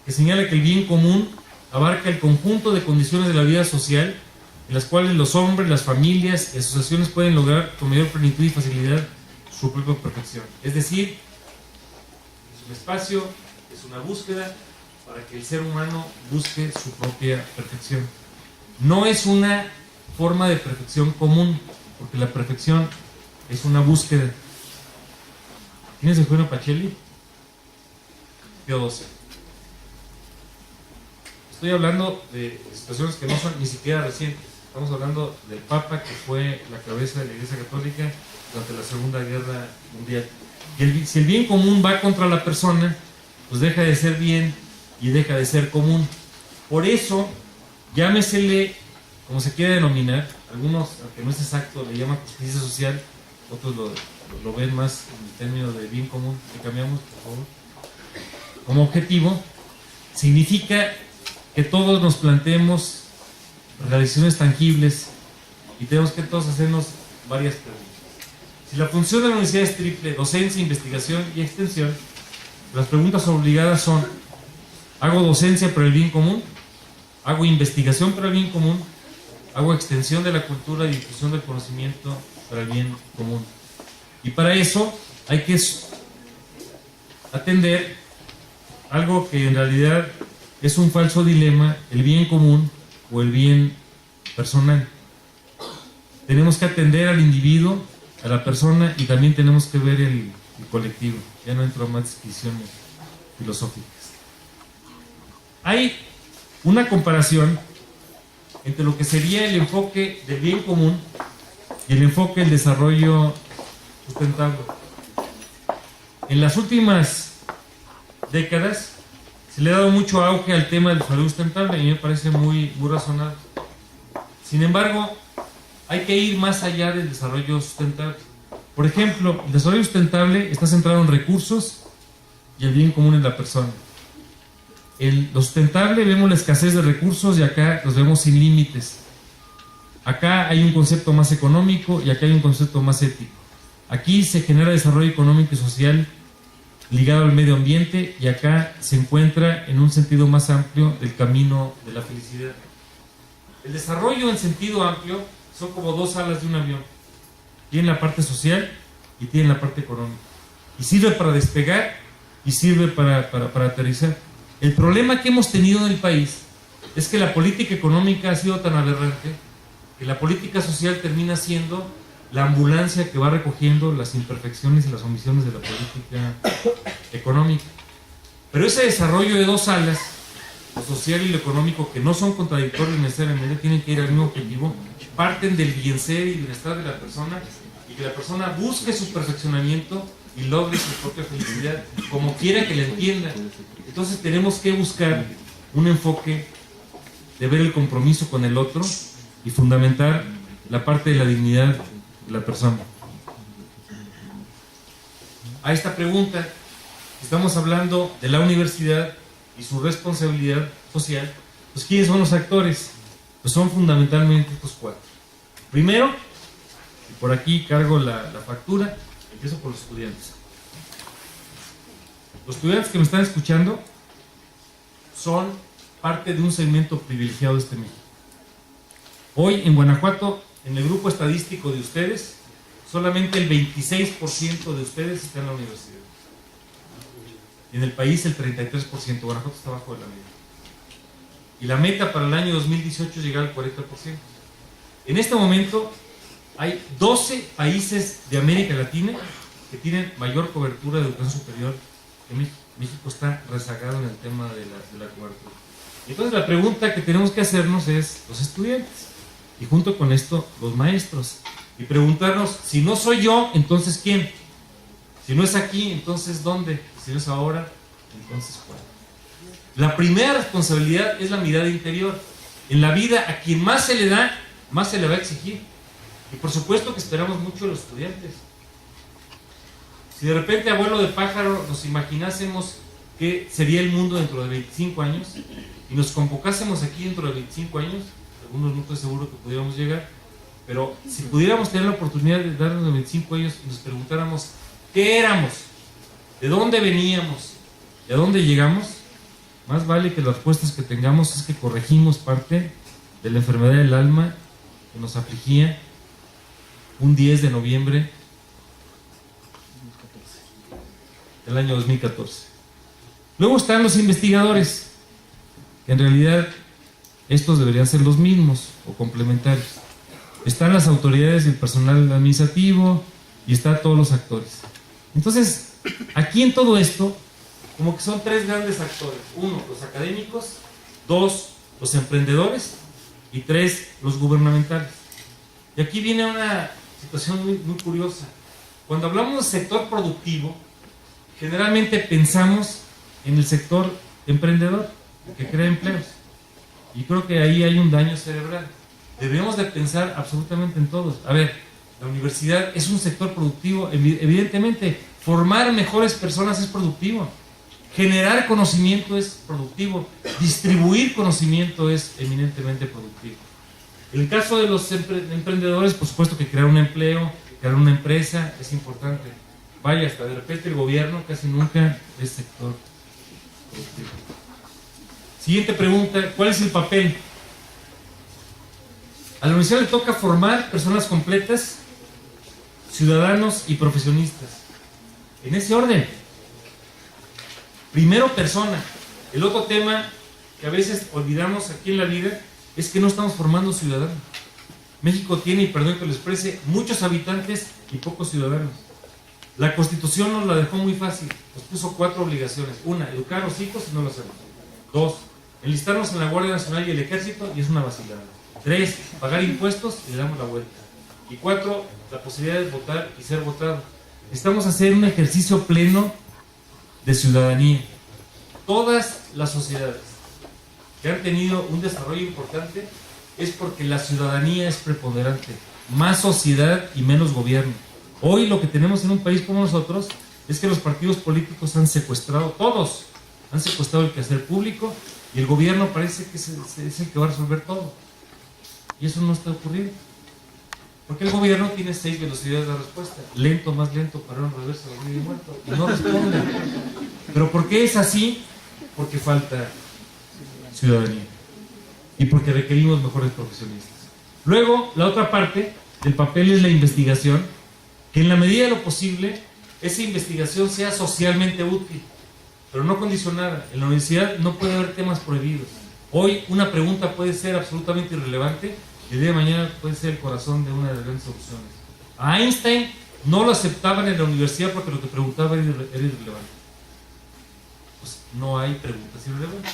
que señala que el bien común abarca el conjunto de condiciones de la vida social en las cuales los hombres, las familias y asociaciones pueden lograr con mayor plenitud y facilidad su propia perfección. Es decir, es un espacio, es una búsqueda para que el ser humano busque su propia perfección. No es una forma de perfección común, porque la perfección es una búsqueda. ¿Quién es Eugenio Pacelli? Pío XII. Estoy hablando de situaciones que no son ni siquiera recientes. Estamos hablando del Papa, que fue la cabeza de la Iglesia Católica durante la Segunda Guerra Mundial. Y si el bien común va contra la persona, pues deja de ser bien y deja de ser común. Por eso, llámesele como se quiera denominar, algunos, aunque no es exacto, le llaman justicia social, otros lo lo ven más en el término de bien común, que cambiamos, por favor, como objetivo, significa que todos nos planteemos realizaciones tangibles y tenemos que todos hacernos varias preguntas. Si la función de la universidad es triple, docencia, investigación y extensión, las preguntas obligadas son: ¿hago docencia para el bien común? ¿Hago investigación para el bien común? ¿Hago extensión de la cultura y difusión del conocimiento para el bien común? Y para eso hay que atender algo que en realidad es un falso dilema: el bien común o el bien personal. Tenemos que atender al individuo, a la persona, y también tenemos que ver el colectivo. Ya no entro a más discusiones filosóficas. Hay una comparación entre lo que sería el enfoque del bien común y el enfoque del desarrollo sustentable. En las últimas décadas se le ha dado mucho auge al tema del desarrollo sustentable y me parece muy razonable. Sin embargo, hay que ir más allá del desarrollo sustentable. Por ejemplo, el desarrollo sustentable está centrado en recursos y el bien común en la persona. En lo sustentable vemos la escasez de recursos y acá los vemos sin límites. Acá hay un concepto más económico y acá hay un concepto más ético. Aquí se genera desarrollo económico y social ligado al medio ambiente y acá se encuentra en un sentido más amplio del camino de la felicidad. El desarrollo en sentido amplio son como dos alas de un avión. Tiene la parte social y tiene la parte económica. Y sirve para despegar y sirve para aterrizar. El problema que hemos tenido en el país es que la política económica ha sido tan aberrante que la política social termina siendo la ambulancia que va recogiendo las imperfecciones y las omisiones de la política económica. Pero ese desarrollo de dos alas, lo social y lo económico, que no son contradictorios necesariamente, tienen que ir al mismo objetivo, parten del bien ser y bienestar de la persona, y que la persona busque su perfeccionamiento y logre su propia felicidad, como quiera que la entienda. Entonces tenemos que buscar un enfoque de ver el compromiso con el otro y fundamentar la parte de la dignidad de la persona. A esta pregunta, estamos hablando de la universidad y su responsabilidad social. Pues, ¿quiénes son los actores? Pues son fundamentalmente estos cuatro. Primero, y por aquí cargo la factura, empiezo por los estudiantes. Los estudiantes que me están escuchando son parte de un segmento privilegiado de este México. Hoy en Guanajuato, en el grupo estadístico de ustedes, solamente el 26% de ustedes está en la universidad. Y en el país el 33%. Guanajuato está abajo de la media. Y la meta para el año 2018 es llegar al 40%. En este momento hay 12 países de América Latina que tienen mayor cobertura de educación superior que México. México está rezagado en el tema de la cobertura. Entonces la pregunta que tenemos que hacernos es los estudiantes y junto con esto los maestros, y preguntarnos: si no soy yo, entonces ¿quién? Si no es aquí, entonces ¿dónde? Si no es ahora, entonces ¿cuándo? La primera responsabilidad es la mirada interior. En la vida, a quien más se le da, más se le va a exigir. Y por supuesto que esperamos mucho de los estudiantes. Si de repente, abuelo de pájaro, nos imaginásemos que sería el mundo dentro de 25 años y nos convocásemos aquí dentro de 25 años, algunos no estoy seguro que pudiéramos llegar, pero si pudiéramos tener la oportunidad de darnos de 25 años y nos preguntáramos qué éramos, de dónde veníamos y a dónde llegamos, más vale que las respuestas que tengamos es que corregimos parte de la enfermedad del alma que nos afligía un 10 de noviembre del año 2014. Luego están los investigadores, que en realidad estos deberían ser los mismos o complementarios. Están las autoridades y el personal administrativo y están todos los actores. Entonces, aquí en todo esto, como que son tres grandes actores. Uno, los académicos. Dos, los emprendedores. Y tres, los gubernamentales. Y aquí viene una situación muy curiosa. Cuando hablamos del sector productivo, generalmente pensamos en el sector emprendedor, que crea empleos. Y creo que ahí hay un daño cerebral. Debemos de pensar absolutamente en todos. A ver, La universidad es un sector productivo, evidentemente. Formar mejores personas es productivo. Generar conocimiento es productivo. Distribuir conocimiento es eminentemente productivo. En el caso de los emprendedores, por supuesto que crear un empleo, crear una empresa es importante. Vaya, hasta de repente el gobierno casi nunca es sector productivo. Siguiente pregunta, ¿cuál es el papel? A la universidad le toca formar personas completas, ciudadanos y profesionistas. En ese orden. Primero persona. El otro tema que a veces olvidamos aquí en la vida es que no estamos formando ciudadanos. México tiene, y perdón que lo exprese, muchos habitantes y pocos ciudadanos. La Constitución nos la dejó muy fácil. Nos puso 4 obligaciones. 1, educar a los hijos y no lo hacemos. 2, enlistarnos en la Guardia Nacional y el Ejército, y es una vacilada. 3, pagar impuestos y le damos la vuelta. Y 4, la posibilidad de votar y ser votado. Necesitamos hacer un ejercicio pleno de ciudadanía. Todas las sociedades que han tenido un desarrollo importante es porque la ciudadanía es preponderante. Más sociedad y menos gobierno. Hoy lo que tenemos en un país como nosotros es que los partidos políticos han secuestrado, todos han secuestrado el quehacer público, y el gobierno parece que es el que va a resolver todo. Y eso no está ocurriendo. Porque el gobierno tiene 6 velocidades de respuesta. Lento, más lento, parado en reversa, dormido y muerto. Y no responde. ¿Pero por qué es así? Porque falta ciudadanía. Y porque requerimos mejores profesionistas. Luego, la otra parte del papel es la investigación. Que en la medida de lo posible, esa investigación sea socialmente útil, pero no condicionada. En la universidad no puede haber temas prohibidos. Hoy una pregunta puede ser absolutamente irrelevante, y el día de mañana puede ser el corazón de una de las grandes opciones. A Einstein no lo aceptaban en la universidad porque lo que preguntaba era irrelevante. Pues no hay preguntas irrelevantes.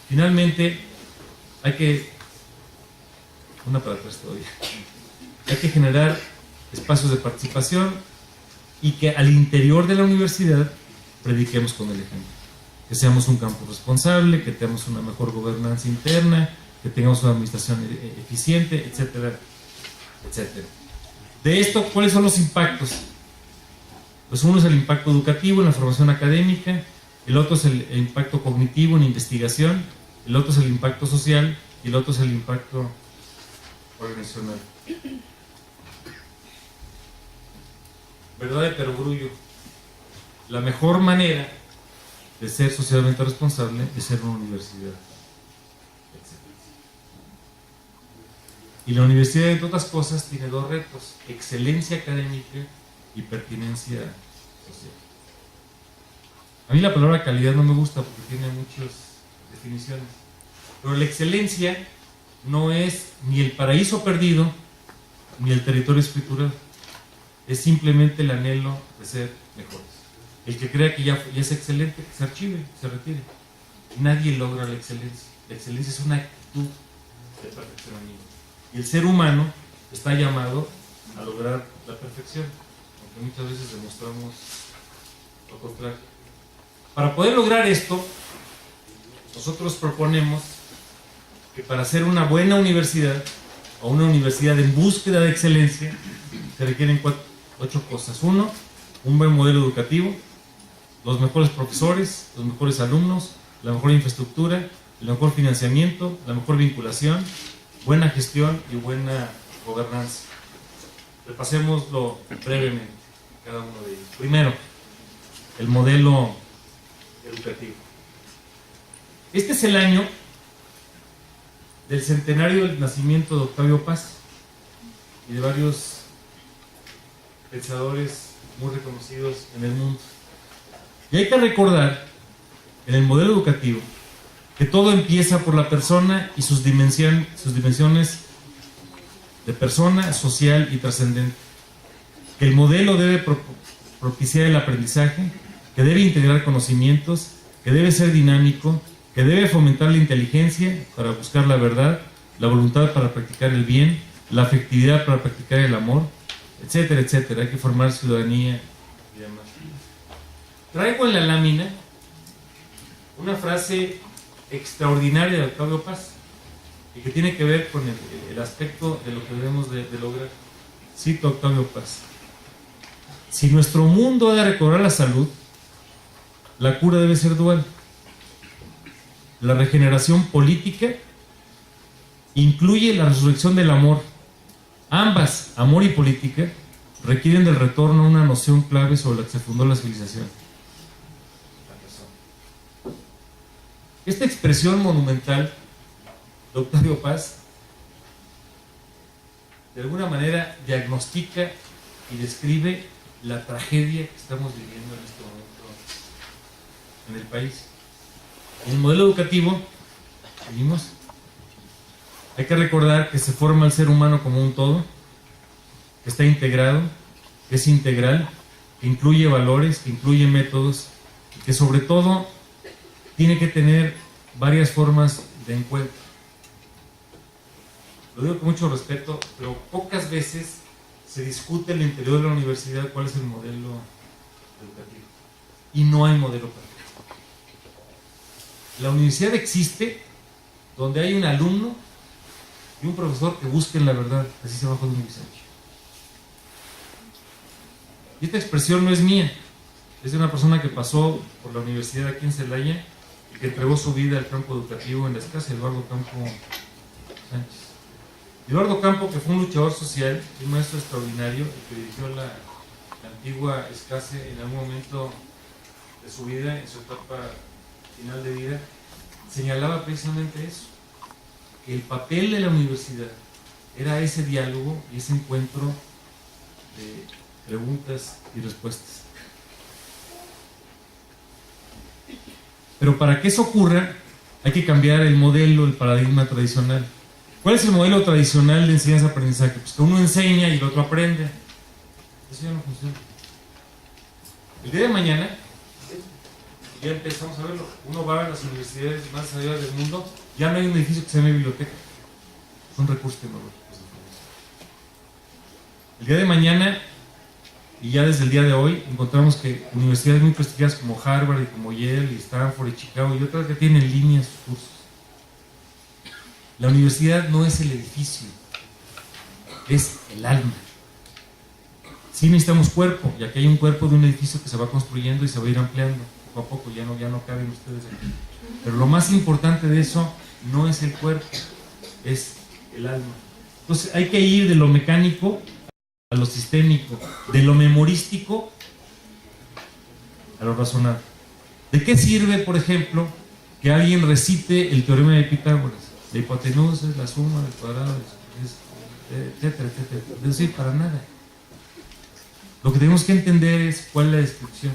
Finalmente, hay que... Una para atrás todavía. Hay que generar espacios de participación y que al interior de la universidad prediquemos con el ejemplo. Que seamos un campo responsable, que tengamos una mejor gobernanza interna, que tengamos una administración eficiente, etcétera, etcétera. De esto, ¿cuáles son los impactos? Pues uno es el impacto educativo en la formación académica, el otro es el impacto cognitivo en investigación, el otro es el impacto social y el otro es el impacto organizacional. Verdad de perogrullo. La mejor manera de ser socialmente responsable es ser una universidad. Y la universidad, entre otras cosas, tiene 2 retos: excelencia académica y pertinencia social. A mí la palabra calidad no me gusta porque tiene muchas definiciones, pero la excelencia no es ni el paraíso perdido ni el territorio escriturado. Es simplemente el anhelo de ser mejores. El que crea que ya es excelente, que se archive, se retire. Nadie logra la excelencia. La excelencia es una actitud de perfeccionamiento. Y el ser humano está llamado a lograr la perfección, aunque muchas veces demostramos lo contrario. Para poder lograr esto, nosotros proponemos que para hacer una buena universidad, o una universidad en búsqueda de excelencia, se requieren 8 cosas. 1, un buen modelo educativo, los mejores profesores, los mejores alumnos, la mejor infraestructura, el mejor financiamiento, la mejor vinculación, buena gestión y buena gobernanza. Repasémoslo brevemente, cada uno de ellos. Primero, el modelo educativo. Este es el año del centenario del nacimiento de Octavio Paz y de varios pensadores muy reconocidos en el mundo. Y hay que recordar en el modelo educativo que todo empieza por la persona y sus dimensiones de persona, social y trascendente. Que el modelo debe propiciar el aprendizaje, que debe integrar conocimientos, que debe ser dinámico, que debe fomentar la inteligencia para buscar la verdad, la voluntad para practicar el bien, la afectividad para practicar el amor, etcétera, etcétera. Hay que formar ciudadanía y demás. Traigo en la lámina una frase extraordinaria de Octavio Paz y que tiene que ver con el aspecto de lo que debemos de lograr. Cito a Octavio Paz: si nuestro mundo ha de recobrar la salud, la cura debe ser dual. La regeneración política incluye la resurrección del amor. Ambas, amor y política, requieren del retorno a una noción clave sobre la que se fundó la civilización: la razón. Esta expresión monumental de Octavio Paz de alguna manera diagnostica y describe la tragedia que estamos viviendo en este momento en el país. En el modelo educativo, seguimos, hay que recordar que se forma el ser humano como un todo, que está integrado, que es integral, que incluye valores, que incluye métodos, y que sobre todo tiene que tener varias formas de encuentro. Lo digo con mucho respeto, pero pocas veces se discute en el interior de la universidad cuál es el modelo educativo. Y no hay modelo para eso. La universidad existe donde hay un alumno y un profesor que busquen la verdad, así se bajó de un bisacho. Y esta expresión no es mía, es de una persona que pasó por la universidad aquí en Celaya y que entregó su vida al campo educativo en la escasa, Eduardo Campo Sánchez. Eduardo Campo, que fue un luchador social, un maestro extraordinario, y que dirigió la antigua Escase en algún momento de su vida, en su etapa final de vida, señalaba precisamente eso, que el papel de la universidad era ese diálogo y ese encuentro de preguntas y respuestas. Pero para que eso ocurra, hay que cambiar el modelo, el paradigma tradicional. ¿Cuál es el modelo tradicional de enseñanza-aprendizaje? Pues que uno enseña y el otro aprende. Eso ya no funciona. El día de mañana, ya empezamos a verlo, uno va a las universidades más desarrolladas del mundo, ya no hay un edificio que se llame biblioteca. Son recursos tecnológicos. El día de mañana, y ya desde el día de hoy, encontramos que universidades muy prestigiadas como Harvard y como Yale y Stanford y Chicago y otras que tienen en línea sus cursos. La universidad no es el edificio, es el alma. Sí necesitamos cuerpo, y aquí hay un cuerpo de un edificio que se va construyendo y se va a ir ampliando poco a poco, ya no caben ustedes aquí. Pero lo más importante de eso no es el cuerpo, es el alma. Entonces hay que ir de lo mecánico a lo sistémico, de lo memorístico a lo razonable. ¿De qué sirve, por ejemplo, que alguien recite el teorema de Pitágoras? La hipotenusa es la suma del cuadrado, etcétera, etcétera. Es decir, para nada. Lo que tenemos que entender es cuál es la descripción.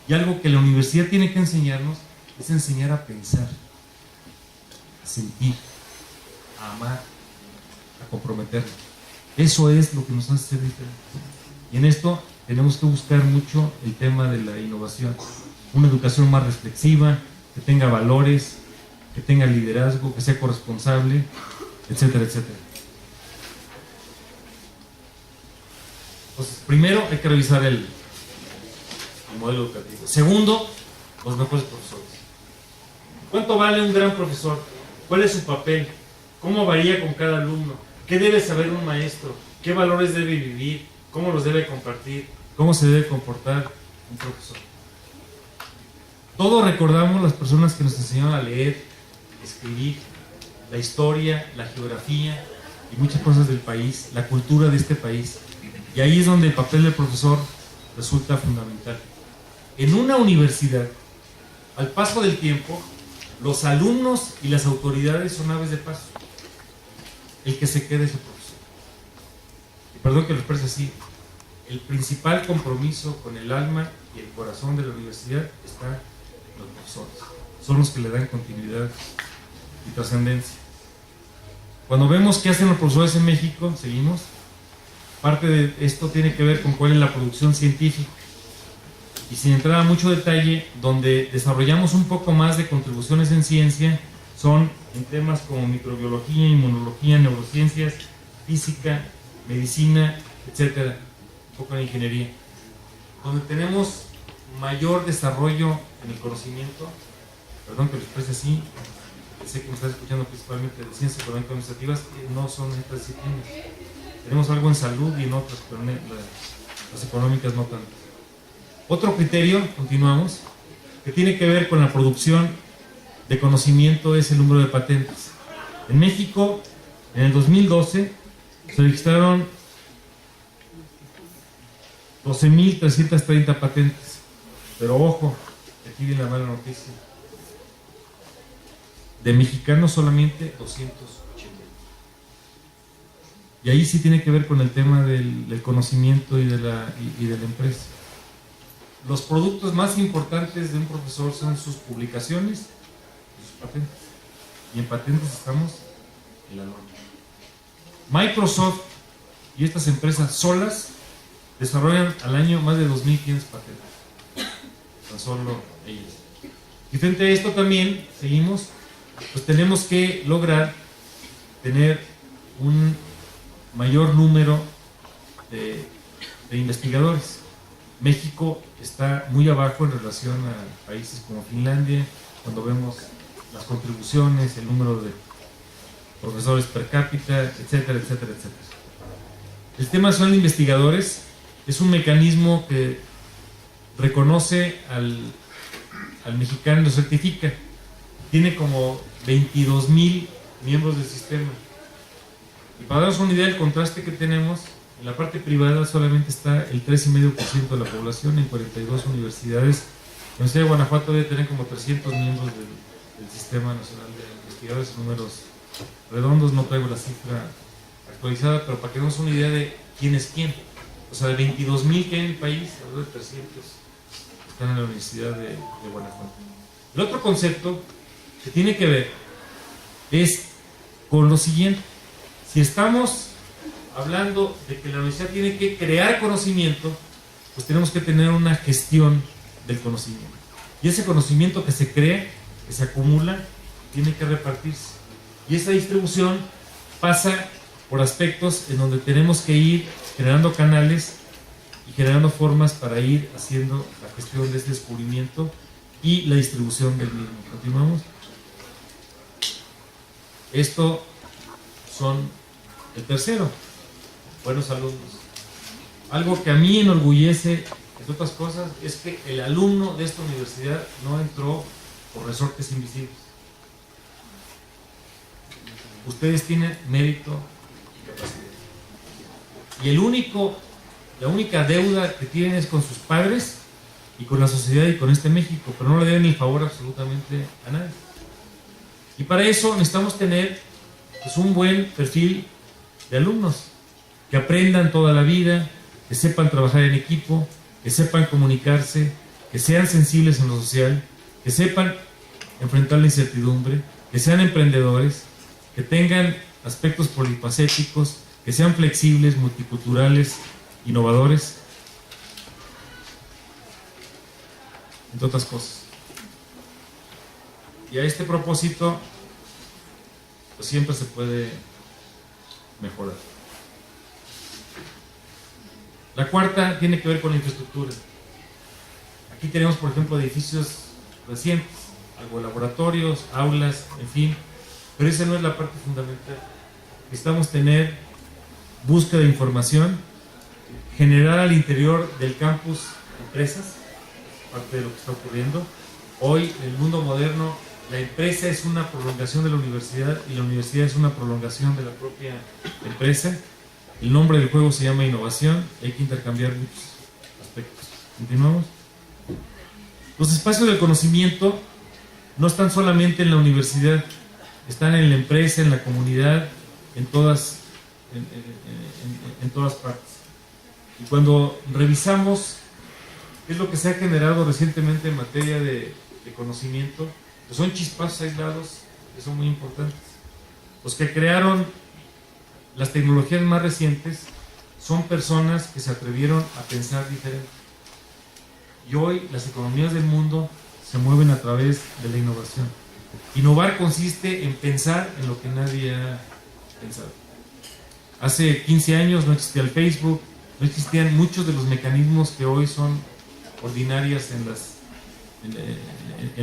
Y algo que la universidad tiene que enseñarnos es enseñar a pensar, a sentir, a amar, a comprometernos. Eso es lo que nos hace ser diferentes. Y en esto tenemos que buscar mucho el tema de la innovación. Una educación más reflexiva, que tenga valores, que tenga liderazgo, que sea corresponsable, etcétera, etcétera. Entonces, primero hay que revisar el modelo educativo. Segundo, los mejores profesores. ¿Cuánto vale un gran profesor? ¿Cuál es su papel? ¿Cómo varía con cada alumno? ¿Qué debe saber un maestro? ¿Qué valores debe vivir? ¿Cómo los debe compartir? ¿Cómo se debe comportar un profesor? Todos recordamos las personas que nos enseñaron a leer, escribir, la historia, la geografía y muchas cosas del país, la cultura de este país. Y ahí es donde el papel del profesor resulta fundamental. En una universidad, al paso del tiempo, los alumnos y las autoridades son aves de paso. El que se quede es el profesor. Y perdón que lo exprese así, el principal compromiso con el alma y el corazón de la universidad está en los profesores. Son los que le dan continuidad y trascendencia. Cuando vemos qué hacen los profesores en México, seguimos. Parte de esto tiene que ver con cuál es la producción científica. Y sin entrar a mucho detalle, donde desarrollamos un poco más de contribuciones en ciencia, son en temas como microbiología, inmunología, neurociencias, física, medicina, etcétera, un poco de ingeniería. Donde tenemos mayor desarrollo en el conocimiento, perdón que lo exprese así, sé que me estás escuchando principalmente de ciencias económicas administrativas, que no son estas disciplinas. tenemos algo en salud y en otras, pero las económicas no tanto. Otro criterio, continuamos, que tiene que ver con la producción de conocimiento es el número de patentes. En México, en el 2012, se registraron 12.330 patentes. Pero ojo, aquí viene la mala noticia. De mexicanos solamente 280. Y ahí sí tiene que ver con el tema del conocimiento y de la empresa. Los productos más importantes de un profesor son sus publicaciones y sus patentes. Y en patentes estamos en la norma. Microsoft y estas empresas solas desarrollan al año más de 2.500 patentes. Tan solo ellas. Y frente a esto también, seguimos, pues tenemos que lograr tener un mayor número de investigadores. México está muy abajo en relación a países como Finlandia, cuando vemos las contribuciones, el número de profesores per cápita, etcétera, etcétera, etcétera. El tema nacional de investigadores es un mecanismo que reconoce al mexicano y lo certifica. Tiene como 22,000 miembros del sistema. Y para darnos una idea del contraste que tenemos, en la parte privada solamente está el 3,5% de la población en 42 universidades. La Universidad de Guanajuato debe tener como 300 miembros del Sistema Nacional de Investigadores, números redondos, no traigo la cifra actualizada, pero para que demos una idea de quién es quién. O sea, de 22,000 que hay en el país, alrededor de 300 están en la Universidad de Guanajuato. El otro concepto que tiene que ver es con lo siguiente. Si estamos hablando de que la universidad tiene que crear conocimiento, pues tenemos que tener una gestión del conocimiento. Y ese conocimiento que se crea, que se acumula, tiene que repartirse. Y esa distribución pasa por aspectos en donde tenemos que ir generando canales y generando formas para ir haciendo la gestión de este descubrimiento y la distribución del mismo. ¿Continuamos? Esto son el tercero, buenos alumnos. Algo que a mí enorgullece, entre otras cosas, es que el alumno de esta universidad no entró por resortes invisibles. Ustedes tienen mérito y capacidad. Y la única deuda que tienen es con sus padres y con la sociedad y con este México, pero no le deben el favor absolutamente a nadie. Y para eso necesitamos tener pues, un buen perfil de alumnos que aprendan toda la vida, que sepan trabajar en equipo, que sepan comunicarse, que sean sensibles en lo social, que sepan enfrentar la incertidumbre, que sean emprendedores, que tengan aspectos polifacéticos, que sean flexibles, multiculturales, innovadores, entre otras cosas. Y a este propósito, pues siempre se puede mejorar. La cuarta tiene que ver con la infraestructura. Aquí tenemos, por ejemplo, edificios recientes, algo de laboratorios, aulas, en fin, pero esa no es la parte fundamental. Necesitamos tener búsqueda de información, generar al interior del campus empresas, parte de lo que está ocurriendo. Hoy, en el mundo moderno, la empresa es una prolongación de la universidad y la universidad es una prolongación de la propia empresa. El nombre del juego se llama innovación, hay que intercambiar muchos aspectos. ¿Continuamos? Los espacios del conocimiento no están solamente en la universidad, están en la empresa, en la comunidad, en todas partes. Y cuando revisamos qué es lo que se ha generado recientemente en materia de conocimiento, pues son chispazos aislados que son muy importantes. Los que crearon las tecnologías más recientes son personas que se atrevieron a pensar diferente. Y hoy las economías del mundo se mueven a través de la innovación. Innovar consiste en pensar en lo que nadie ha pensado. Hace 15 años no existía el Facebook, no existían muchos de los mecanismos que hoy son ordinarias en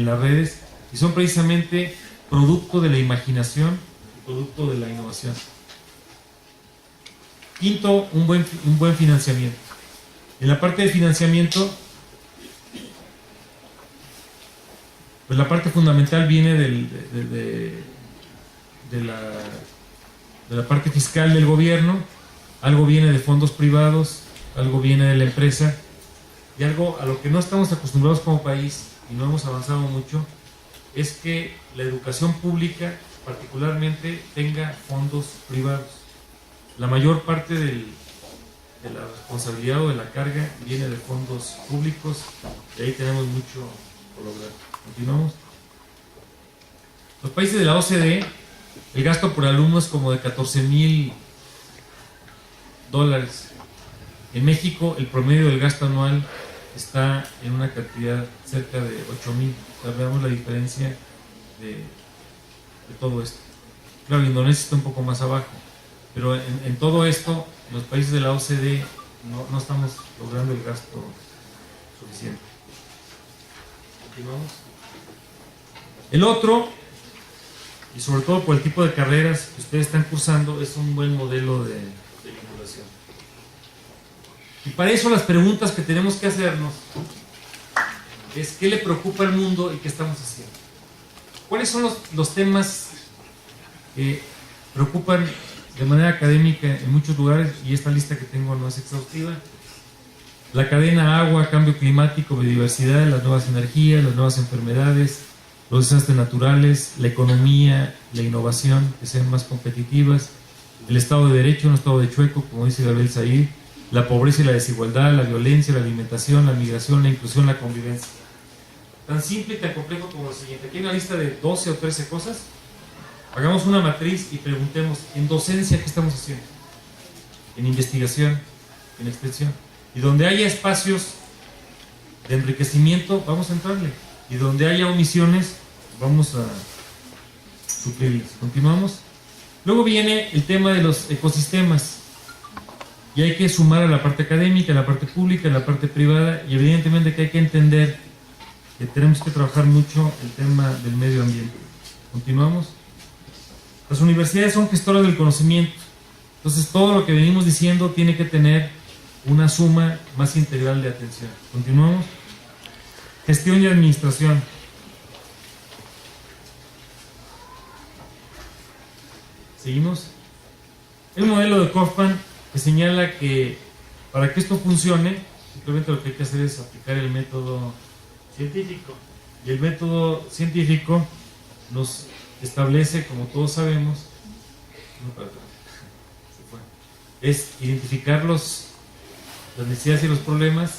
las redes, y son precisamente producto de la imaginación y producto de la innovación. Quinto, un buen financiamiento. En la parte de financiamiento, pues la parte fundamental viene de la parte fiscal del gobierno, algo viene de fondos privados, algo viene de la empresa, y algo a lo que no estamos acostumbrados como país, y no hemos avanzado mucho, es que la educación pública particularmente tenga fondos privados. La mayor parte de la responsabilidad o de la carga viene de fondos públicos, y ahí tenemos mucho por lograr. Continuamos. Los países de la OCDE, el gasto por alumno es como de $14,000. En México, el promedio del gasto anual está en una cantidad cerca de 8,000. O sea, veamos la diferencia de todo esto. Claro, Indonesia está un poco más abajo, pero en todo esto, los países de la OCDE no estamos logrando el gasto suficiente. Continuamos. El otro, y sobre todo por el tipo de carreras que ustedes están cursando, es un buen modelo de vinculación. Y para eso las preguntas que tenemos que hacernos es qué le preocupa al mundo y qué estamos haciendo. ¿Cuáles son los temas que preocupan de manera académica en muchos lugares? Y esta lista que tengo no es exhaustiva. La cadena agua, cambio climático, biodiversidad, las nuevas energías, las nuevas enfermedades, los desastres naturales, la economía, la innovación, que sean más competitivas, el Estado de Derecho, un Estado de chueco, como dice Gabriel Said, la pobreza y la desigualdad, la violencia, la alimentación, la migración, la inclusión, la convivencia. Tan simple y tan complejo como lo siguiente. Aquí hay una lista de 12 o 13 cosas. Hagamos una matriz y preguntemos, en docencia, ¿qué estamos haciendo? En investigación, en extensión. Y donde haya espacios de enriquecimiento, vamos a entrarle. Y donde haya omisiones, vamos a suplirlas. Continuamos. Luego viene el tema de los ecosistemas. Y hay que sumar a la parte académica, a la parte pública, a la parte privada. Y evidentemente que hay que entender que tenemos que trabajar mucho el tema del medio ambiente. Continuamos. Las universidades son gestoras del conocimiento. Entonces todo lo que venimos diciendo tiene que tener una suma más integral de atención. Continuamos. Gestión y administración. Seguimos. El modelo de Kaufman que señala que para que esto funcione, simplemente lo que hay que hacer es aplicar el método científico. Y el método científico nos establece, como todos sabemos, es identificar las necesidades y los problemas,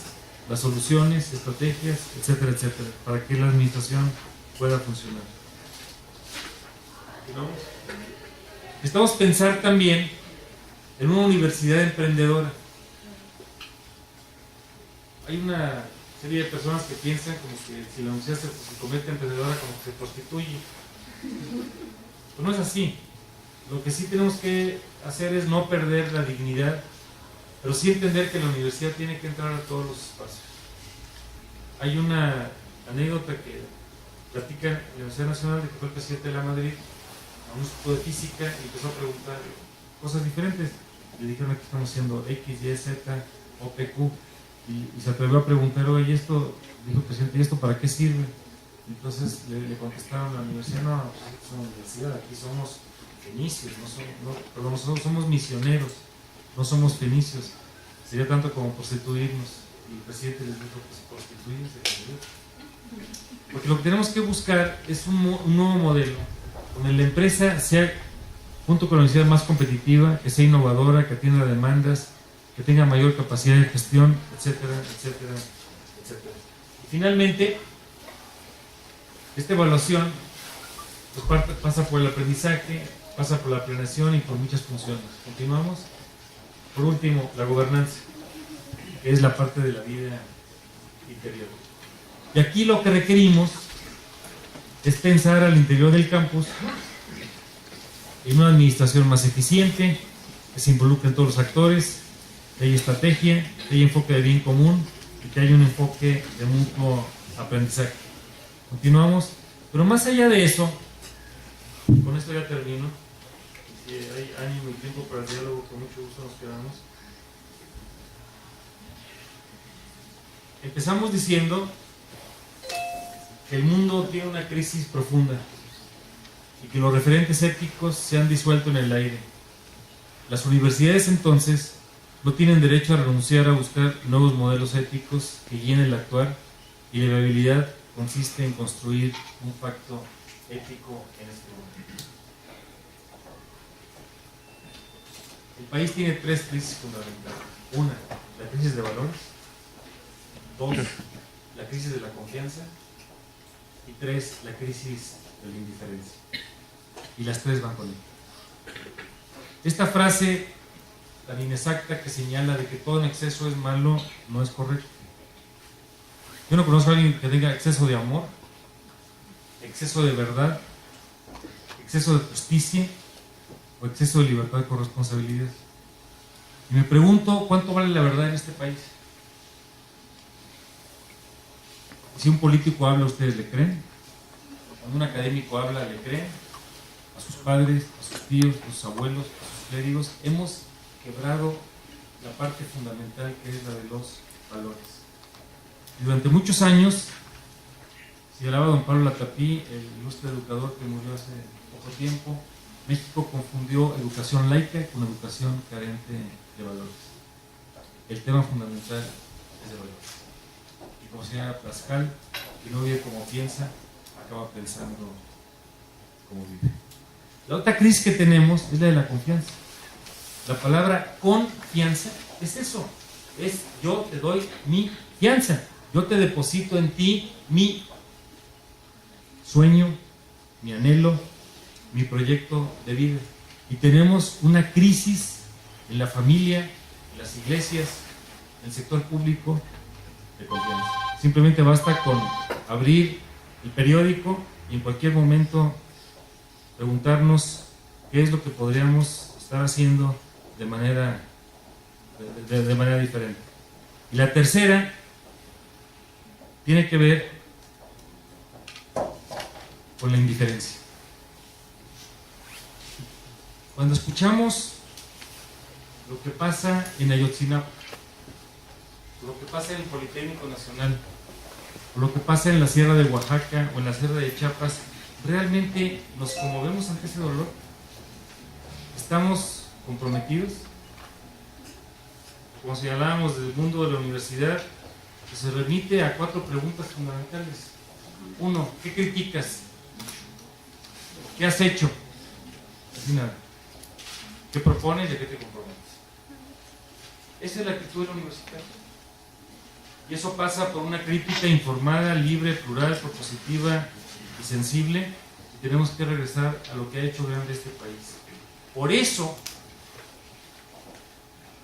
las soluciones, estrategias, etcétera, etcétera, para que la administración pueda funcionar. Necesitamos pensar también en una universidad emprendedora. Hay una serie de personas que piensan como que si la universidad se convierte en emprendedora, como que se prostituye. Pero no es así. Lo que sí tenemos que hacer es no perder la dignidad, pero sí entender que la universidad tiene que entrar a todos los espacios. Hay una anécdota que platica en la Universidad Nacional de que fue el presidente de la Madrid a un instituto de física y empezó a preguntar cosas diferentes. Le dijeron que estamos haciendo X, Y, Z, O, P, Q, y se atrevió a preguntar, oye, esto, dijo el presidente, ¿y esto para qué sirve? Entonces le contestaron a la universidad, no, pues es una universidad, aquí somos fenicios, nosotros somos misioneros, no somos fenicios, sería tanto como prostituirnos. Y el presidente les dijo que se prostituyen, porque lo que tenemos que buscar es un nuevo modelo, donde la empresa sea, junto con la universidad, más competitiva, que sea innovadora, que atienda demandas, que tenga mayor capacidad de gestión, etcétera, etcétera, etcétera. Y finalmente, esta evaluación pues, pasa por el aprendizaje, pasa por la planeación y por muchas funciones. Continuamos. Por último, la gobernanza, que es la parte de la vida interior. Y aquí lo que requerimos es pensar al interior del campus en una administración más eficiente, que se involucren todos los actores, que haya estrategia, que haya enfoque de bien común y que haya un enfoque de mutuo aprendizaje. Continuamos. Pero más allá de eso, con esto ya termino, que hay ánimo y tiempo para el diálogo, con mucho gusto nos quedamos. Empezamos diciendo que el mundo tiene una crisis profunda y que los referentes éticos se han disuelto en el aire. Las universidades entonces no tienen derecho a renunciar a buscar nuevos modelos éticos que guíen el actuar, y la viabilidad consiste en construir un pacto ético en este mundo. El país tiene tres crisis fundamentales. Una, la crisis de valores. Dos, la crisis de la confianza. Y tres, la crisis de la indiferencia. Y las tres van con él. Esta frase tan inexacta que señala de que todo en exceso es malo no es correcto. Yo no conozco a alguien que tenga exceso de amor, exceso de verdad, exceso de justicia o exceso de libertad y corresponsabilidad. Y me pregunto cuánto vale la verdad en este país. Si un político habla, ¿ustedes le creen? Cuando un académico habla, ¿le creen? A sus padres, a sus tíos, a sus abuelos, a sus clérigos. Hemos quebrado la parte fundamental, que es la de los valores. Y durante muchos años, señalaba don Pablo Latapí, el ilustre educador que murió hace poco tiempo, México confundió educación laica con educación carente de valores. El tema fundamental es de valores. Y como señala Pascal, que no vive como piensa, acaba pensando como vive. La otra crisis que tenemos es la de la confianza. La palabra confianza es eso, es yo te doy mi fianza, yo te deposito en ti mi sueño, mi anhelo, mi proyecto de vida. Y tenemos una crisis en la familia, en las iglesias, en el sector público de confianza. Simplemente basta con abrir el periódico y en cualquier momento preguntarnos qué es lo que podríamos estar haciendo de manera diferente. Y la tercera tiene que ver con la indiferencia. Cuando escuchamos lo que pasa en Ayotzinapa, lo que pasa en el Politécnico Nacional, o lo que pasa en la Sierra de Oaxaca o en la Sierra de Chiapas, ¿realmente nos conmovemos ante ese dolor? ¿Estamos comprometidos? Como señalábamos del mundo de la universidad, que se remite a 4 preguntas fundamentales. 1. ¿Qué criticas? ¿Qué has hecho? Así nada. ¿Qué propones y a qué te comprometes? Esa es la actitud del universitario. Y eso pasa por una crítica informada, libre, plural, propositiva y sensible. Y tenemos que regresar a lo que ha hecho grande este país. Por eso,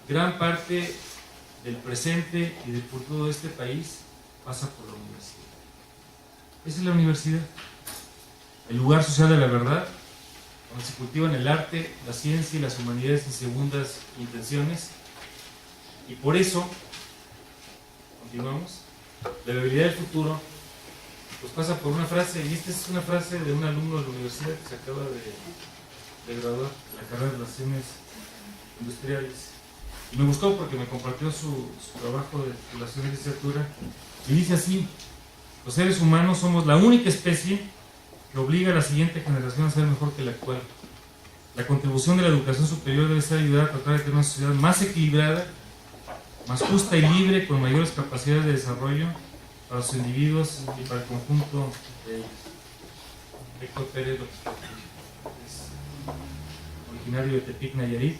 gran parte del presente y del futuro de este país pasa por la universidad. Esa es la universidad, el lugar social de la verdad, donde se cultivan el arte, la ciencia y las humanidades en segundas intenciones. Y por eso, continuamos, la viabilidad del futuro pues pasa por una frase, y esta es una frase de un alumno de la universidad que se acaba de graduar de la carrera de Relaciones Industriales. Y me gustó porque me compartió su trabajo de titulación de licenciatura, y dice así: los seres humanos somos la única especie que obliga a la siguiente generación a ser mejor que la actual. La contribución de la educación superior debe ser ayudar a tratar de tener una sociedad más equilibrada, más justa y libre, con mayores capacidades de desarrollo para los individuos y para el conjunto de ellos. Héctor Pérez López es originario de Tepic, Nayarit,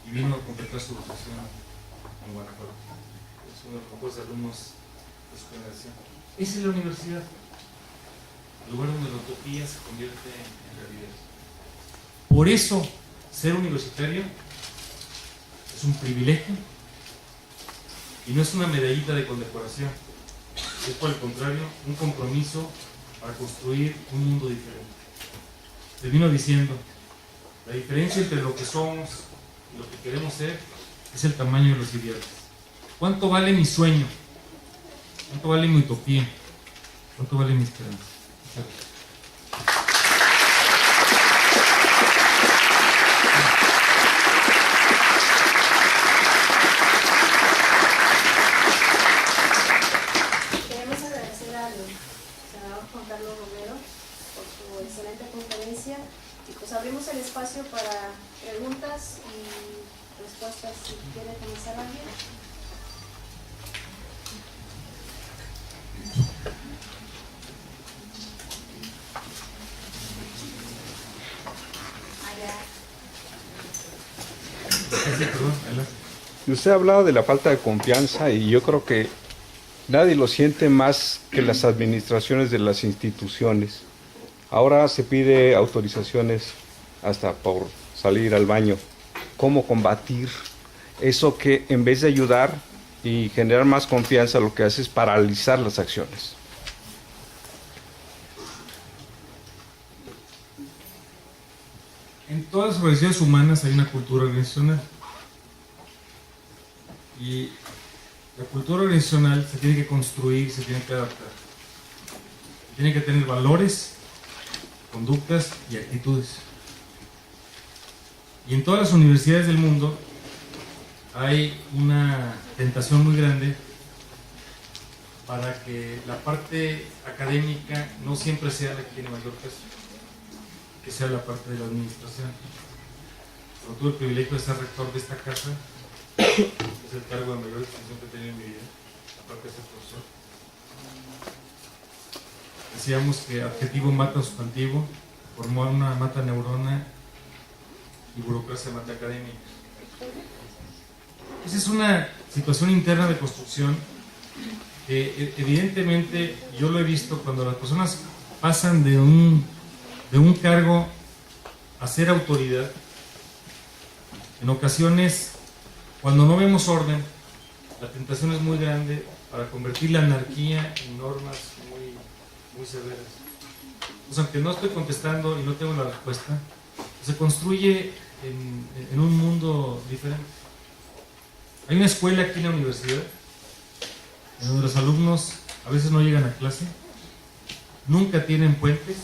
y vino a completar su educación en Guanajuato. Es uno de los mejores alumnos de su generación. Esa es la universidad, el lugar donde la utopía se convierte en realidad. Por eso, ser universitario es un privilegio y no es una medallita de condecoración. Es, por el contrario, un compromiso para construir un mundo diferente. Termino diciendo, la diferencia entre lo que somos y lo que queremos ser es el tamaño de los ideales. ¿Cuánto vale mi sueño? ¿Cuánto vale mi utopía? ¿Cuánto vale mi esperanza? Muchas gracias. senador Juan Carlos Romero por su excelente conferencia, y pues abrimos el espacio para preguntas y respuestas. Si quiere comenzar alguien. Y usted ha hablado de la falta de confianza y yo creo que nadie lo siente más que las administraciones de las instituciones. Ahora se pide autorizaciones hasta por salir al baño. ¿Cómo combatir eso que en vez de ayudar y generar más confianza lo que hace es paralizar las acciones? En todas las organizaciones humanas hay una cultura organizacional. Y la cultura organizacional se tiene que construir, se tiene que adaptar. Tiene que tener valores, conductas y actitudes. Y en todas las universidades del mundo hay una tentación muy grande para que la parte académica no siempre sea la que tiene mayor peso, que sea la parte de la administración. Yo tuve el privilegio de ser rector de esta casa, es el cargo de mayor distinción que he tenido en mi vida, aparte de ser profesor. Decíamos que adjetivo mata sustantivo, hormona mata neurona y burocracia mata académica. Esa es una situación interna de construcción que evidentemente yo lo he visto cuando las personas pasan de un cargo a ser autoridad. En ocasiones, cuando no vemos orden, la tentación es muy grande para convertir la anarquía en normas muy severas. Pues aunque no estoy contestando y no tengo la respuesta, se construye en un mundo diferente. Hay una escuela aquí en la universidad en donde los alumnos a veces no llegan a clase, nunca tienen puentes,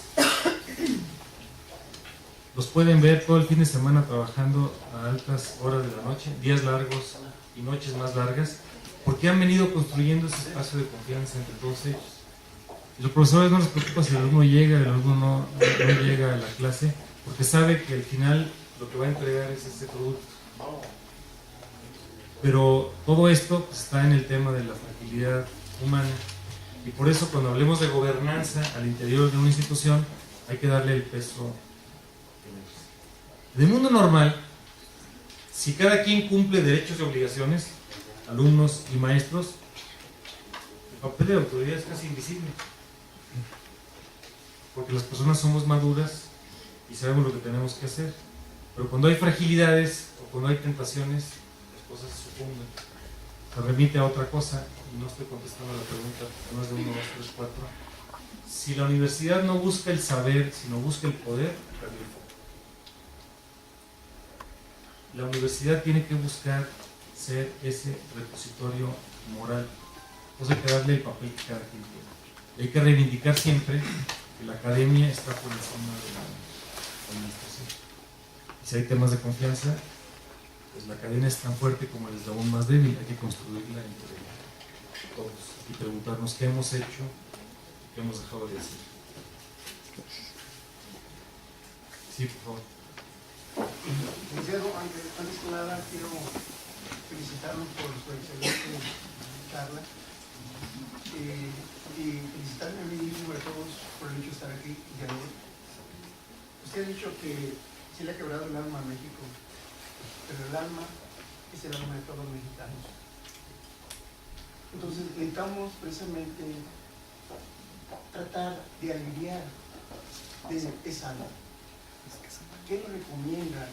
los pueden ver todo el fin de semana trabajando a altas horas de la noche, días largos y noches más largas, porque han venido construyendo ese espacio de confianza entre todos ellos. Y los profesores no les preocupa si el alumno llega, el alumno no llega a la clase, porque sabe que al final lo que va a entregar es este producto. Pero todo esto pues, está en el tema de la fragilidad humana, y por eso cuando hablemos de gobernanza al interior de una institución hay que darle el peso que merece. En el mundo normal, si cada quien cumple derechos y obligaciones, alumnos y maestros, el papel de la autoridad es casi invisible, porque las personas somos maduras y sabemos lo que tenemos que hacer. Pero cuando hay fragilidades o cuando hay tentaciones, las cosas se sucumben. Se remite a otra cosa, y no estoy contestando la pregunta, porque no es de 1, 2, 3, 4. Si la universidad no busca el saber, sino busca el poder, perdió el foco. La universidad tiene que buscar ser ese repositorio moral. Entonces hay que darle el papel que cada quien tiene. Y hay que reivindicar siempre que la academia está por encima de la administración. Y si hay temas de confianza, pues la cadena es tan fuerte como el eslabón más débil. Hay que construirla entre todos y preguntarnos qué hemos hecho y qué hemos dejado de hacer. Sí, por favor. Licenciado, antes que nada quiero felicitarlo por su excelente charla y felicitarme a mí mismo y a todos por el hecho de estar aquí de hoy. Usted ha dicho que se le ha quebrado el alma a México, pero el alma es el alma de todos los mexicanos. Entonces necesitamos precisamente tratar de aliviar de esa alma. ¿Qué nos recomienda?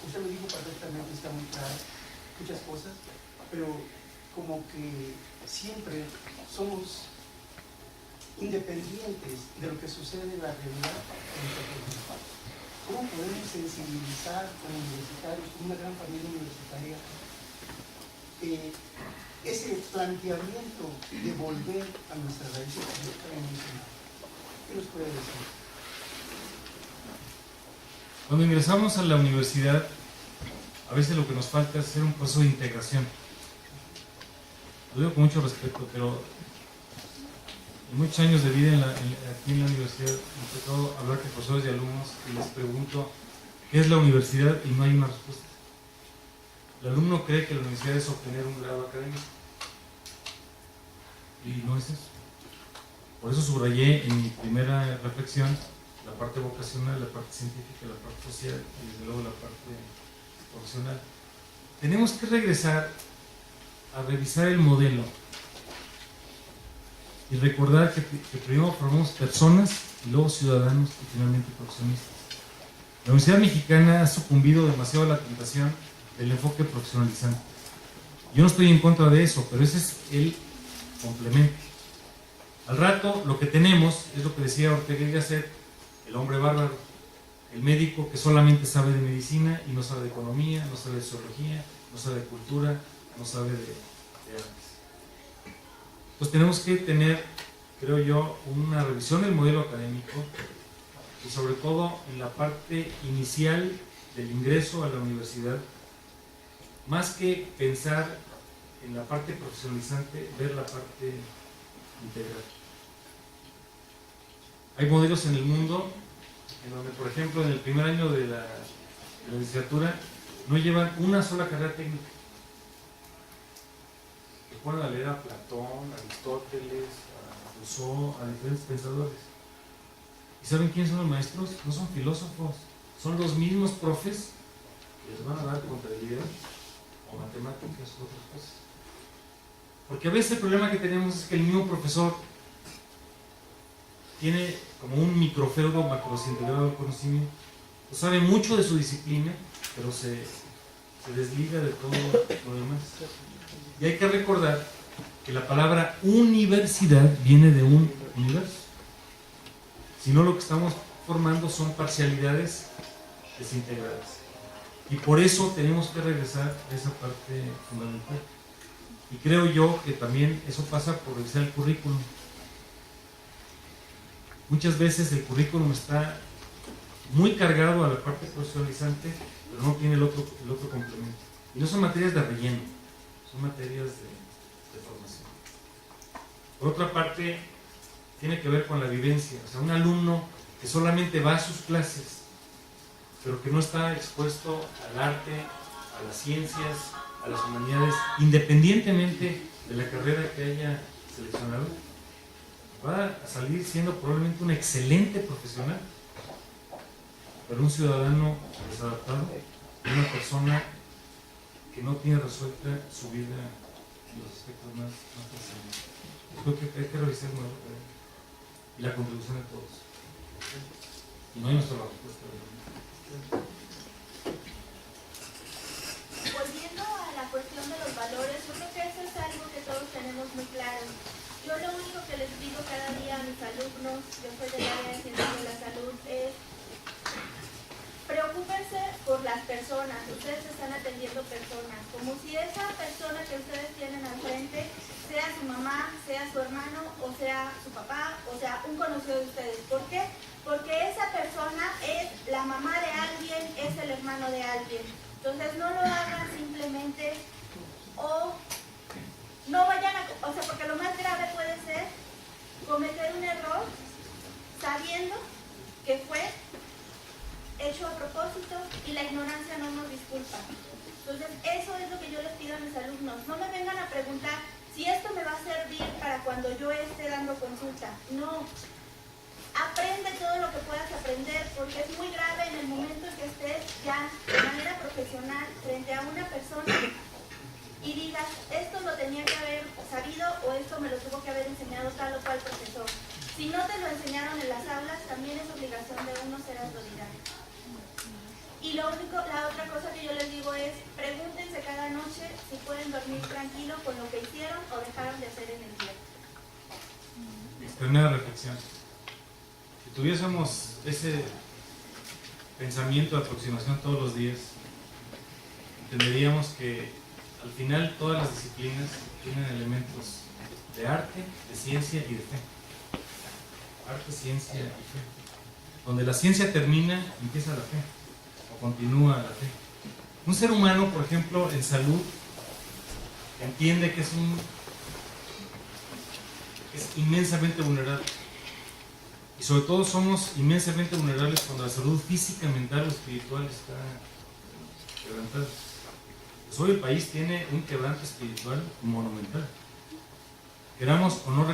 Usted lo dijo perfectamente, está muy claro, muchas cosas, pero como que siempre somos independientes de lo que sucede en la realidad en nuestro país. ¿Cómo podemos sensibilizar como universitarios, como una gran familia universitaria, ese planteamiento de volver a nuestras raíces? ¿Qué nos puede decir? Cuando ingresamos a la universidad, a veces lo que nos falta es hacer un proceso de integración. Lo digo con mucho respeto, pero en muchos años de vida aquí en la universidad me tocó hablar con profesores y alumnos y les pregunto ¿qué es la universidad? Y no hay una respuesta. El alumno cree que la universidad es obtener un grado académico y no es eso. Por eso subrayé en mi primera reflexión la parte vocacional, la parte científica, la parte social y desde luego la parte profesional. Tenemos que regresar a revisar el modelo y recordar que primero formamos personas y luego ciudadanos y finalmente profesionistas. La Universidad Mexicana ha sucumbido demasiado a la tentación del enfoque profesionalizante. Yo no estoy en contra de eso, pero ese es el complemento. Al rato lo que tenemos es lo que decía Ortega y Gasset, el hombre bárbaro, el médico que solamente sabe de medicina y no sabe de economía, no sabe de sociología, no sabe de cultura, no sabe de artes. Entonces tenemos que tener, creo yo, una revisión del modelo académico y sobre todo en la parte inicial del ingreso a la universidad, más que pensar en la parte profesionalizante, ver la parte integral. Hay modelos en el mundo en donde, por ejemplo, en el primer año de la licenciatura no llevan una sola carrera técnica. Se ponen a leer a Platón, a Aristóteles, a Rousseau, a diferentes pensadores. ¿Y saben quiénes son los maestros? No son filósofos, son los mismos profes que les van a dar contabilidad o matemáticas o otras cosas. Porque a veces el problema que tenemos es que el mismo profesor tiene como un microfeudo macrocintegrado del conocimiento, pues sabe mucho de su disciplina, pero se desliga de todo lo demás. Y hay que recordar que la palabra universidad viene de un universo. Si no, lo que estamos formando son parcialidades desintegradas. Y por eso tenemos que regresar a esa parte fundamental. Y creo yo que también eso pasa por revisar el currículum. Muchas veces el currículum está muy cargado a la parte profesionalizante, pero no tiene el otro complemento. Y no son materias de relleno, son materias de formación. Por otra parte, tiene que ver con la vivencia. O sea, un alumno que solamente va a sus clases, pero que no está expuesto al arte, a las ciencias, a las humanidades, independientemente de la carrera que haya seleccionado, va a salir siendo probablemente un excelente profesional, pero un ciudadano desadaptado, una persona que no tiene resuelta su vida en los aspectos más personales. Creo que hay que revisar el modelo y la contribución de todos. Y no hay nuestra respuesta. Volviendo a la cuestión de los valores, yo creo que eso es algo que todos tenemos muy claro. Yo lo único que les digo cada día a mis alumnos, yo soy del área de ciencias de la salud, es preocúpense por las personas. Ustedes están atendiendo personas, como si esa persona que ustedes tienen al frente sea su mamá, sea su hermano, o sea su papá, o sea un conocido de ustedes. ¿Por qué? Porque esa persona es la mamá de alguien, es el hermano de alguien. Entonces no lo hagan simplemente o no vayan a... O sea, porque lo más grave puede ser cometer un error sabiendo que fue hecho a propósito y la ignorancia no nos disculpa. Entonces eso es lo que yo les pido a mis alumnos. No me vengan a preguntar si esto me va a servir para cuando yo esté dando consulta. No. Aprende todo lo que puedas aprender, porque es muy grave en el momento en que estés ya de manera profesional frente a una persona y digas, esto lo tenía que haber sabido o esto me lo tuvo que haber enseñado tal o cual profesor. Si no te lo enseñaron en las aulas, también es obligación de uno ser autodidacta. Y la otra cosa que yo les digo es, pregúntense cada noche si pueden dormir tranquilo con lo que hicieron o dejaron de hacer en el día. Primera reflexión. Si tuviésemos ese pensamiento de aproximación todos los días, entenderíamos que al final todas las disciplinas tienen elementos de arte, de ciencia y de fe. Arte, ciencia y fe. Donde la ciencia termina, empieza la fe, o continúa la fe. Un ser humano, por ejemplo, en salud, entiende que es inmensamente vulnerable. Y sobre todo somos inmensamente vulnerables cuando la salud física, mental o espiritual está quebrantada. Pues hoy el país tiene un quebranto espiritual monumental. Queramos o no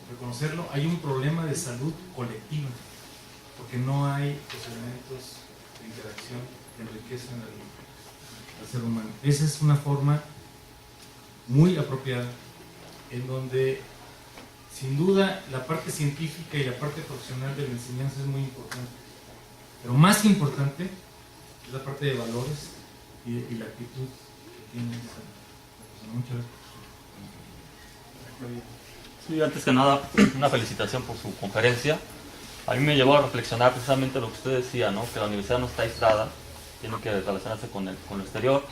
reconocerlo, hay un problema de salud colectiva, porque no hay los elementos de interacción que enriquecen al ser humano. Esa es una forma muy apropiada, en donde sin duda la parte científica y la parte profesional de la enseñanza es muy importante, pero más importante es la parte de valores y la actitud que tiene esa persona. Muchas gracias. Sí, antes que nada, una felicitación por su conferencia. A mí me llevó a reflexionar precisamente lo que usted decía, ¿no? Que la universidad no está aislada, tiene que relacionarse con lo exterior.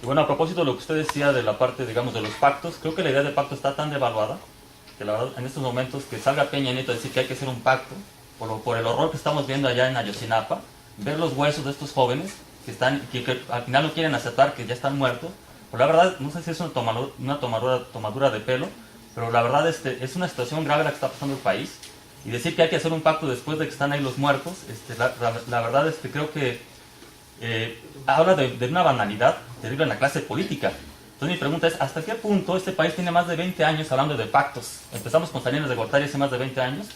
Y bueno, a propósito de lo que usted decía de la parte, digamos, de los pactos, creo que la idea de pacto está tan devaluada que la verdad, en estos momentos, que salga Peña Nieto a decir que hay que hacer un pacto, por el horror que estamos viendo allá en Ayotzinapa, ver los huesos de estos jóvenes que al final no quieren aceptar que ya están muertos, pues la verdad, no sé si es una tomadura de pelo, pero la verdad es una situación grave la que está pasando el país, y decir que hay que hacer un pacto después de que están ahí los muertos, la verdad creo que habla de una banalidad terrible en la clase política. Entonces mi pregunta es, ¿hasta qué punto este país tiene más de 20 años hablando de pactos? Empezamos con Salinas de Gortari hace más de 20 años.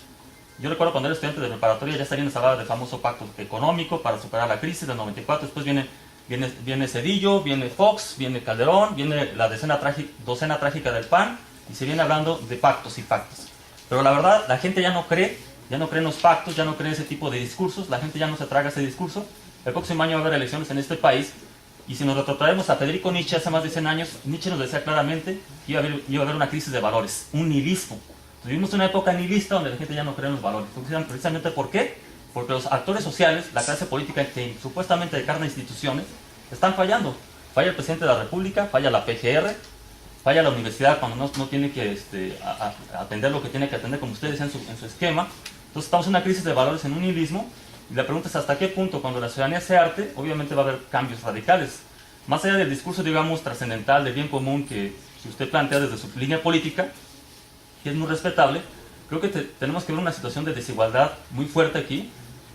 Yo recuerdo cuando era estudiante de preparatoria, ya Salinas hablaba del famoso pacto económico para superar la crisis del 94, después viene Zedillo, viene Fox, viene Calderón, viene la docena trágica del PAN, y se viene hablando de pactos y pactos. Pero la verdad, la gente ya no cree en los pactos, ya no cree en ese tipo de discursos, la gente ya no se traga ese discurso. El próximo año va a haber elecciones en este país, y si nos retrotraemos a Federico Nietzsche hace más de 100 años, Nietzsche nos decía claramente que iba a haber una crisis de valores, un nihilismo. Vivimos una época nihilista donde la gente ya no cree en los valores. Precisamente ¿por qué? Porque los actores sociales, la clase política que supuestamente encarna instituciones, están fallando. Falla el presidente de la República, falla la PGR, falla la universidad cuando no tiene que atender lo que tiene que atender, como ustedes decían en su esquema. Entonces estamos en una crisis de valores, en un nihilismo, y la pregunta es hasta qué punto, cuando la ciudadanía sea arte, obviamente va a haber cambios radicales. Más allá del discurso, digamos, trascendental, del bien común que usted plantea desde su línea política, que es muy respetable, creo que tenemos que ver una situación de desigualdad muy fuerte aquí.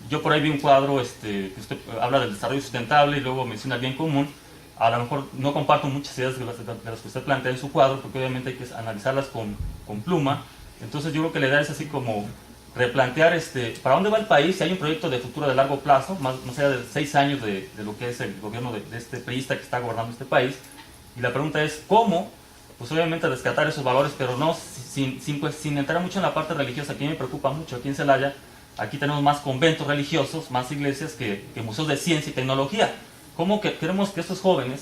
Yo por ahí vi un cuadro que usted habla del desarrollo sustentable y luego menciona el bien común. A lo mejor no comparto muchas ideas de las que usted plantea en su cuadro, porque obviamente hay que analizarlas con pluma. Entonces yo creo que la idea es así como replantear para dónde va el país, si hay un proyecto de futuro de largo plazo, más allá de 6 años de lo que es el gobierno de este priista que está gobernando este país. Y la pregunta es cómo, pues obviamente rescatar esos valores, pero no sin entrar mucho en la parte religiosa, que a mí me preocupa mucho. Aquí en Celaya, aquí tenemos más conventos religiosos, más iglesias que museos de ciencia y tecnología. ¿Cómo queremos que estos jóvenes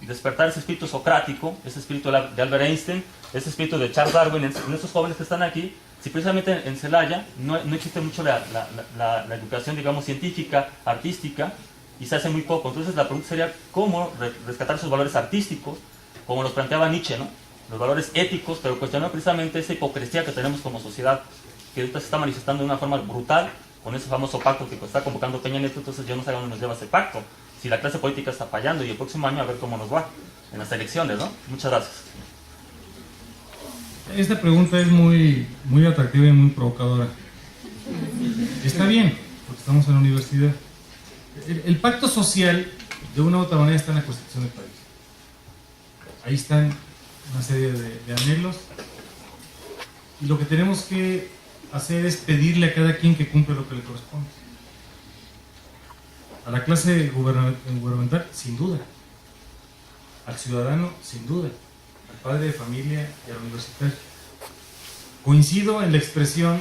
despertar ese espíritu socrático, ese espíritu de Albert Einstein, ese espíritu de Charles Darwin en estos jóvenes que están aquí? Si precisamente en Celaya no existe mucho la educación, digamos, científica, artística, y se hace muy poco. Entonces la pregunta sería, ¿cómo rescatar esos valores artísticos, como los planteaba Nietzsche, ¿no? Los valores éticos, pero cuestionando precisamente esa hipocresía que tenemos como sociedad, que ahorita se está manifestando de una forma brutal, con ese famoso pacto que está convocando Peña Nieto. Entonces yo no sé a dónde nos lleva ese pacto, si la clase política está fallando, y el próximo año a ver cómo nos va en las elecciones, ¿no? Muchas gracias. Esta pregunta es muy atractiva y muy provocadora. Está bien, porque estamos en la universidad. El pacto social, de una u otra manera, está en la Constitución del país. Ahí están una serie de anhelos, y lo que tenemos que hacer es pedirle a cada quien que cumpla lo que le corresponde. A la clase gubernamental, sin duda. Al ciudadano, sin duda. Al padre de familia y al universitario. Coincido en la expresión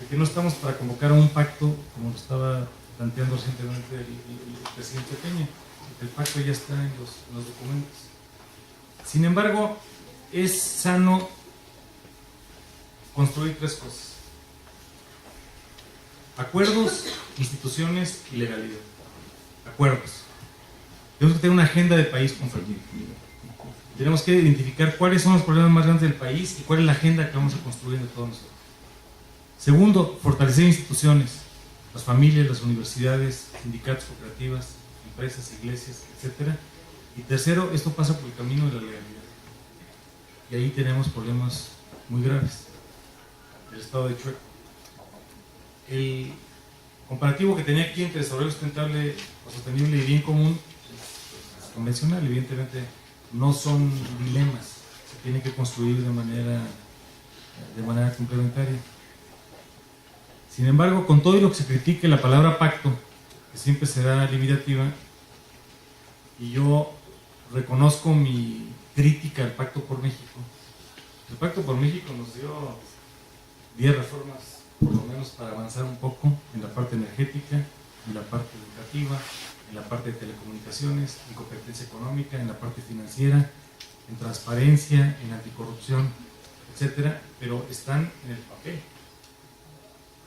de que no estamos para convocar a un pacto, como lo estaba planteando recientemente el presidente Peña. El pacto ya está en los documentos. Sin embargo, es sano construir 3 cosas: acuerdos, instituciones y legalidad. Acuerdos. Tenemos que tener una agenda de país compartida. Tenemos que identificar cuáles son los problemas más grandes del país y cuál es la agenda que vamos a construir entre todos nosotros. Segundo, fortalecer instituciones, las familias, las universidades, sindicatos, cooperativas, empresas, iglesias, etc. Y tercero, esto pasa por el camino de la legalidad. Y ahí tenemos problemas muy graves. del estado de Chueco. El comparativo que tenía aquí entre desarrollo sustentable o sostenible y bien común es convencional, evidentemente no son dilemas, se tienen que construir de manera complementaria. Sin embargo, con todo lo que se critique la palabra pacto, que siempre será limitativa, y yo reconozco mi crítica al Pacto por México. El Pacto por México nos dio 10 reformas, por lo menos para avanzar un poco en la parte energética, en la parte educativa, en la parte de telecomunicaciones, en competencia económica, en la parte financiera, en transparencia, en anticorrupción, etcétera, pero están en el papel.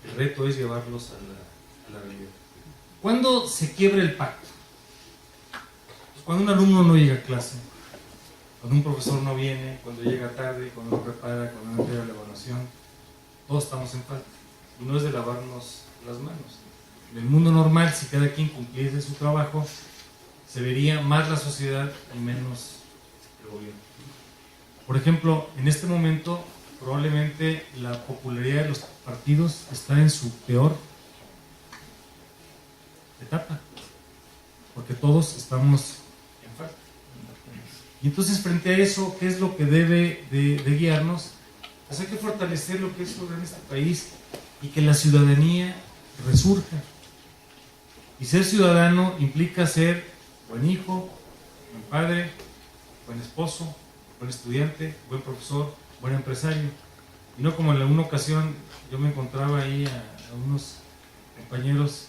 El reto es llevarlos a la realidad. ¿Cuándo se quiebra el pacto? Pues cuando un alumno no llega a clase, cuando un profesor no viene, cuando llega tarde, cuando no prepara, cuando no entrega la evaluación, todos estamos en falta. Y no es de lavarnos las manos. En el mundo normal, si cada quien cumpliese su trabajo, se vería más la sociedad y menos el gobierno. Por ejemplo, en este momento, probablemente la popularidad de los partidos está en su peor etapa, porque todos estamos en falta. Y entonces, frente a eso, ¿qué es lo que debe de guiarnos? Pues hay que fortalecer lo que es sobre este país y que la ciudadanía resurja. Y ser ciudadano implica ser buen hijo, buen padre, buen esposo, buen estudiante, buen profesor, buen empresario. Y no como en alguna ocasión yo me encontraba ahí a unos compañeros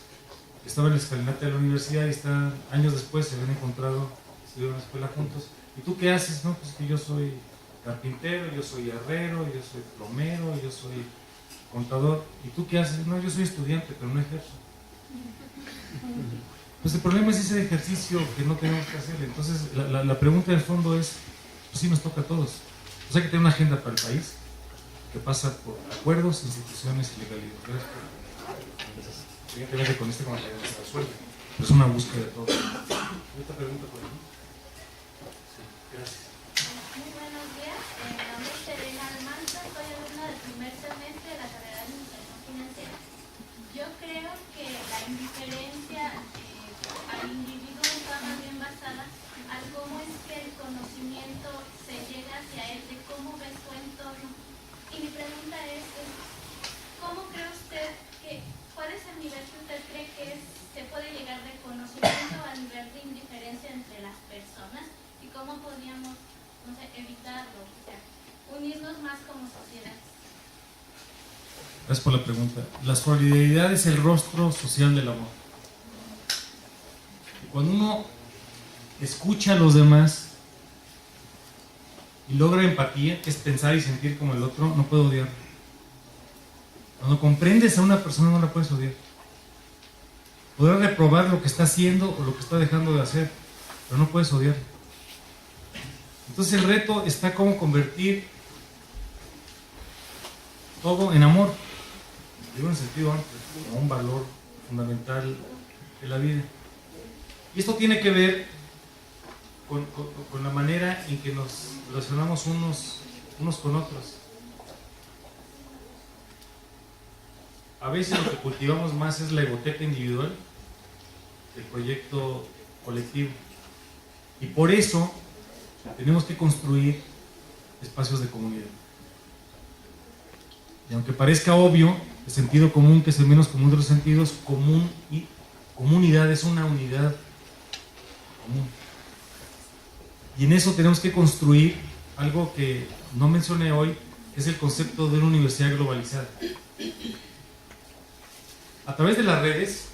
que estaban en la escalinata de la universidad y años después se habían encontrado, estuvieron en la escuela juntos. ¿Y tú qué haces? No, pues que yo soy carpintero, yo soy herrero, yo soy plomero, yo soy contador. ¿Y tú qué haces? No, yo soy estudiante, pero no ejerzo. Pues el problema es ese ejercicio que no tenemos que hacer. Entonces la pregunta de fondo es, pues sí nos toca a todos. Pues hay que tener una agenda para el país que pasa por acuerdos, instituciones y legalidad. Evidentemente con este comentario no se resuelve, pero es una búsqueda de todo. ¿Esta pregunta por aquí? Sí, gracias. Muy buenos días, mi nombre es Serena Almanza, soy alumna del primer semestre de la carrera de Administración Financiera. Yo creo que la indiferencia al individuo está más bien basada al cómo es que el conocimiento se llega hacia él, de cómo ve su entorno. Y mi pregunta es ¿cómo cree usted cuál es el nivel que usted cree que se puede llegar de conocimiento al nivel de indiferencia entre las personas? ¿Y cómo podríamos, no sé, evitarlo? O sea, unirnos más como sociedad. Gracias por la pregunta. La solidaridad es el rostro social del amor. Y cuando uno escucha a los demás y logra empatía, que es pensar y sentir como el otro, no puede odiar. Cuando comprendes a una persona, no la puedes odiar. Podrás reprobar lo que está haciendo o lo que está dejando de hacer, pero no puedes odiar. Entonces el reto está cómo convertir todo en amor, digo en sentido amplio, como un valor fundamental de la vida. Y esto tiene que ver con la manera en que nos relacionamos unos con otros. A veces lo que cultivamos más es la egoteca individual, el proyecto colectivo. Y por eso tenemos que construir espacios de comunidad. Y aunque parezca obvio, el sentido común, que es el menos común de los sentidos, comunidad es una unidad común. Y en eso tenemos que construir algo que no mencioné hoy, que es el concepto de una universidad globalizada. A través de las redes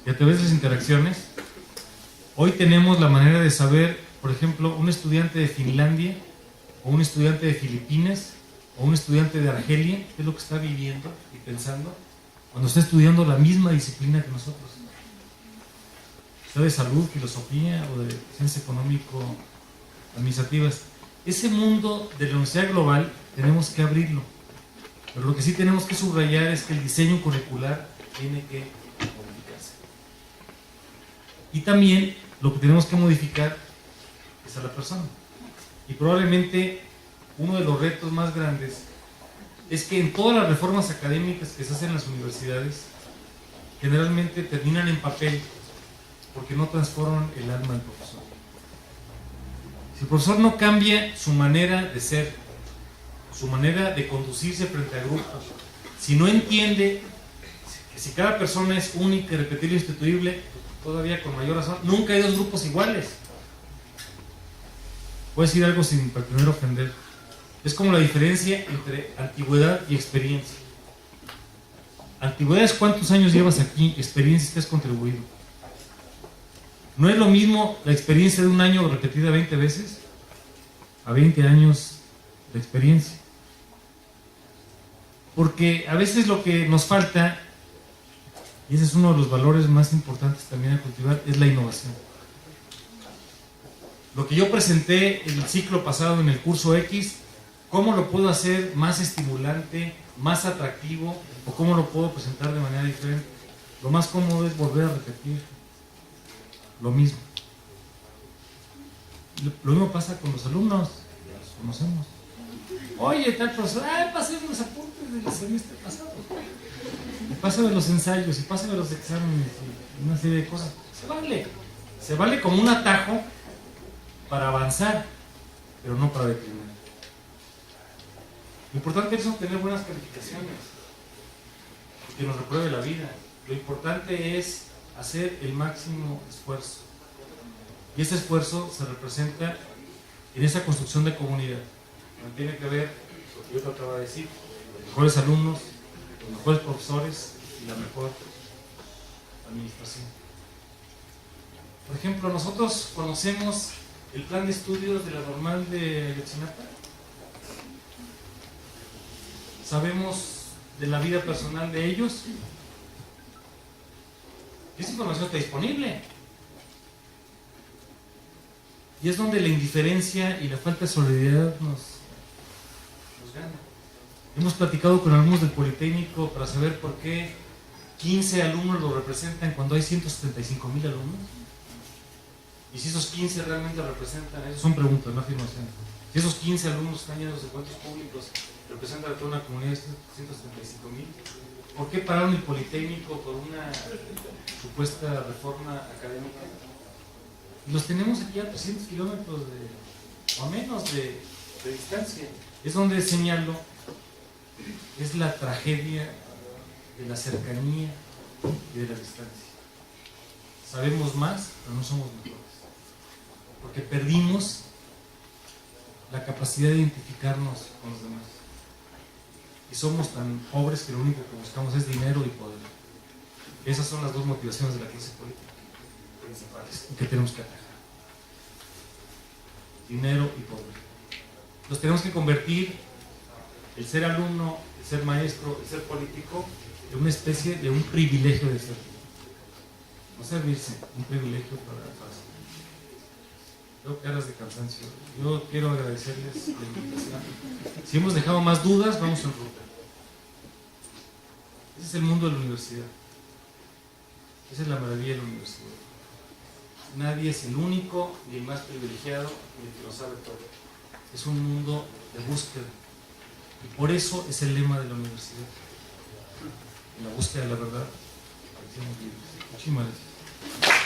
y a través de las interacciones, hoy tenemos la manera de saber, por ejemplo, un estudiante de Finlandia o un estudiante de Filipinas o un estudiante de Argelia, qué es lo que está viviendo y pensando cuando está estudiando la misma disciplina que nosotros. Sea de salud, filosofía o de ciencia económico, administrativas. Ese mundo de la universidad global tenemos que abrirlo. Pero lo que sí tenemos que subrayar es que el diseño curricular tiene que modificarse. Y también lo que tenemos que modificar es a la persona. Y probablemente uno de los retos más grandes es que en todas las reformas académicas que se hacen en las universidades, generalmente terminan en papel, porque no transforman el alma del profesor. Si el profesor no cambia su manera de ser, su manera de conducirse frente a grupos, si no entiende que si cada persona es única, repetible e instituible, todavía con mayor razón, nunca hay dos grupos iguales. Voy a decir algo sin pretender ofender. Es como la diferencia entre antigüedad y experiencia. Antigüedad es cuántos años llevas aquí, experiencia es que has contribuido. No es lo mismo la experiencia de un año repetida 20 veces a 20 años de experiencia. Porque a veces lo que nos falta, y ese es uno de los valores más importantes también a cultivar, es la innovación. Lo que yo presenté el ciclo pasado en el curso X, ¿cómo lo puedo hacer más estimulante, más atractivo, o cómo lo puedo presentar de manera diferente? Lo más cómodo es volver a repetir lo mismo. Lo mismo pasa con los alumnos, ya los conocemos. Oye, tal profesor, pásame los apuntes del semestre pasado, y pásame los ensayos, y pásame los exámenes, y una serie de cosas. Se vale como un atajo para avanzar, pero no para declinar. Lo importante es obtener buenas calificaciones, que nos repruebe la vida. Lo importante es hacer el máximo esfuerzo, y ese esfuerzo se representa en esa construcción de comunidad. Tiene que ver lo que yo trataba de decir: los mejores alumnos, los mejores profesores y la mejor administración. Por ejemplo, nosotros conocemos el plan de estudios de la normal de Ayotzinapa. Sabemos de la vida personal de ellos. Esa información está disponible. Y es donde la indiferencia y la falta de solidaridad nos gana. Hemos platicado con alumnos del Politécnico para saber por qué 15 alumnos lo representan cuando hay 175,000 alumnos. Y si esos 15 realmente representan, eso son preguntas, no afirmaciones. Si esos 15 alumnos están llenos de cuentos públicos, representan a toda una comunidad de 175,000. ¿Por qué pararon el Politécnico por una supuesta reforma académica? Y los tenemos aquí a 300 kilómetros o menos de distancia. Es donde señalo, es la tragedia de la cercanía y de la distancia. Sabemos más, pero no somos mejores. Porque perdimos la capacidad de identificarnos con los demás. Y somos tan pobres que lo único que buscamos es dinero y poder. Esas son las dos motivaciones de la crisis política principales que tenemos que atajar: dinero y poder. Nos tenemos que convertir el ser alumno, el ser maestro, el ser político en una especie de un privilegio de ser. No servirse, un privilegio para ser. Veo caras de cansancio. Yo quiero agradecerles la invitación. Si hemos dejado más dudas, vamos en ruta. Ese es el mundo de la universidad. Esa es la maravilla de la universidad. Nadie es el único, ni el más privilegiado, ni el que lo sabe todo. Es un mundo de búsqueda. Y por eso es el lema de la universidad: en la búsqueda de la verdad, parecemos libres. Muchísimas gracias.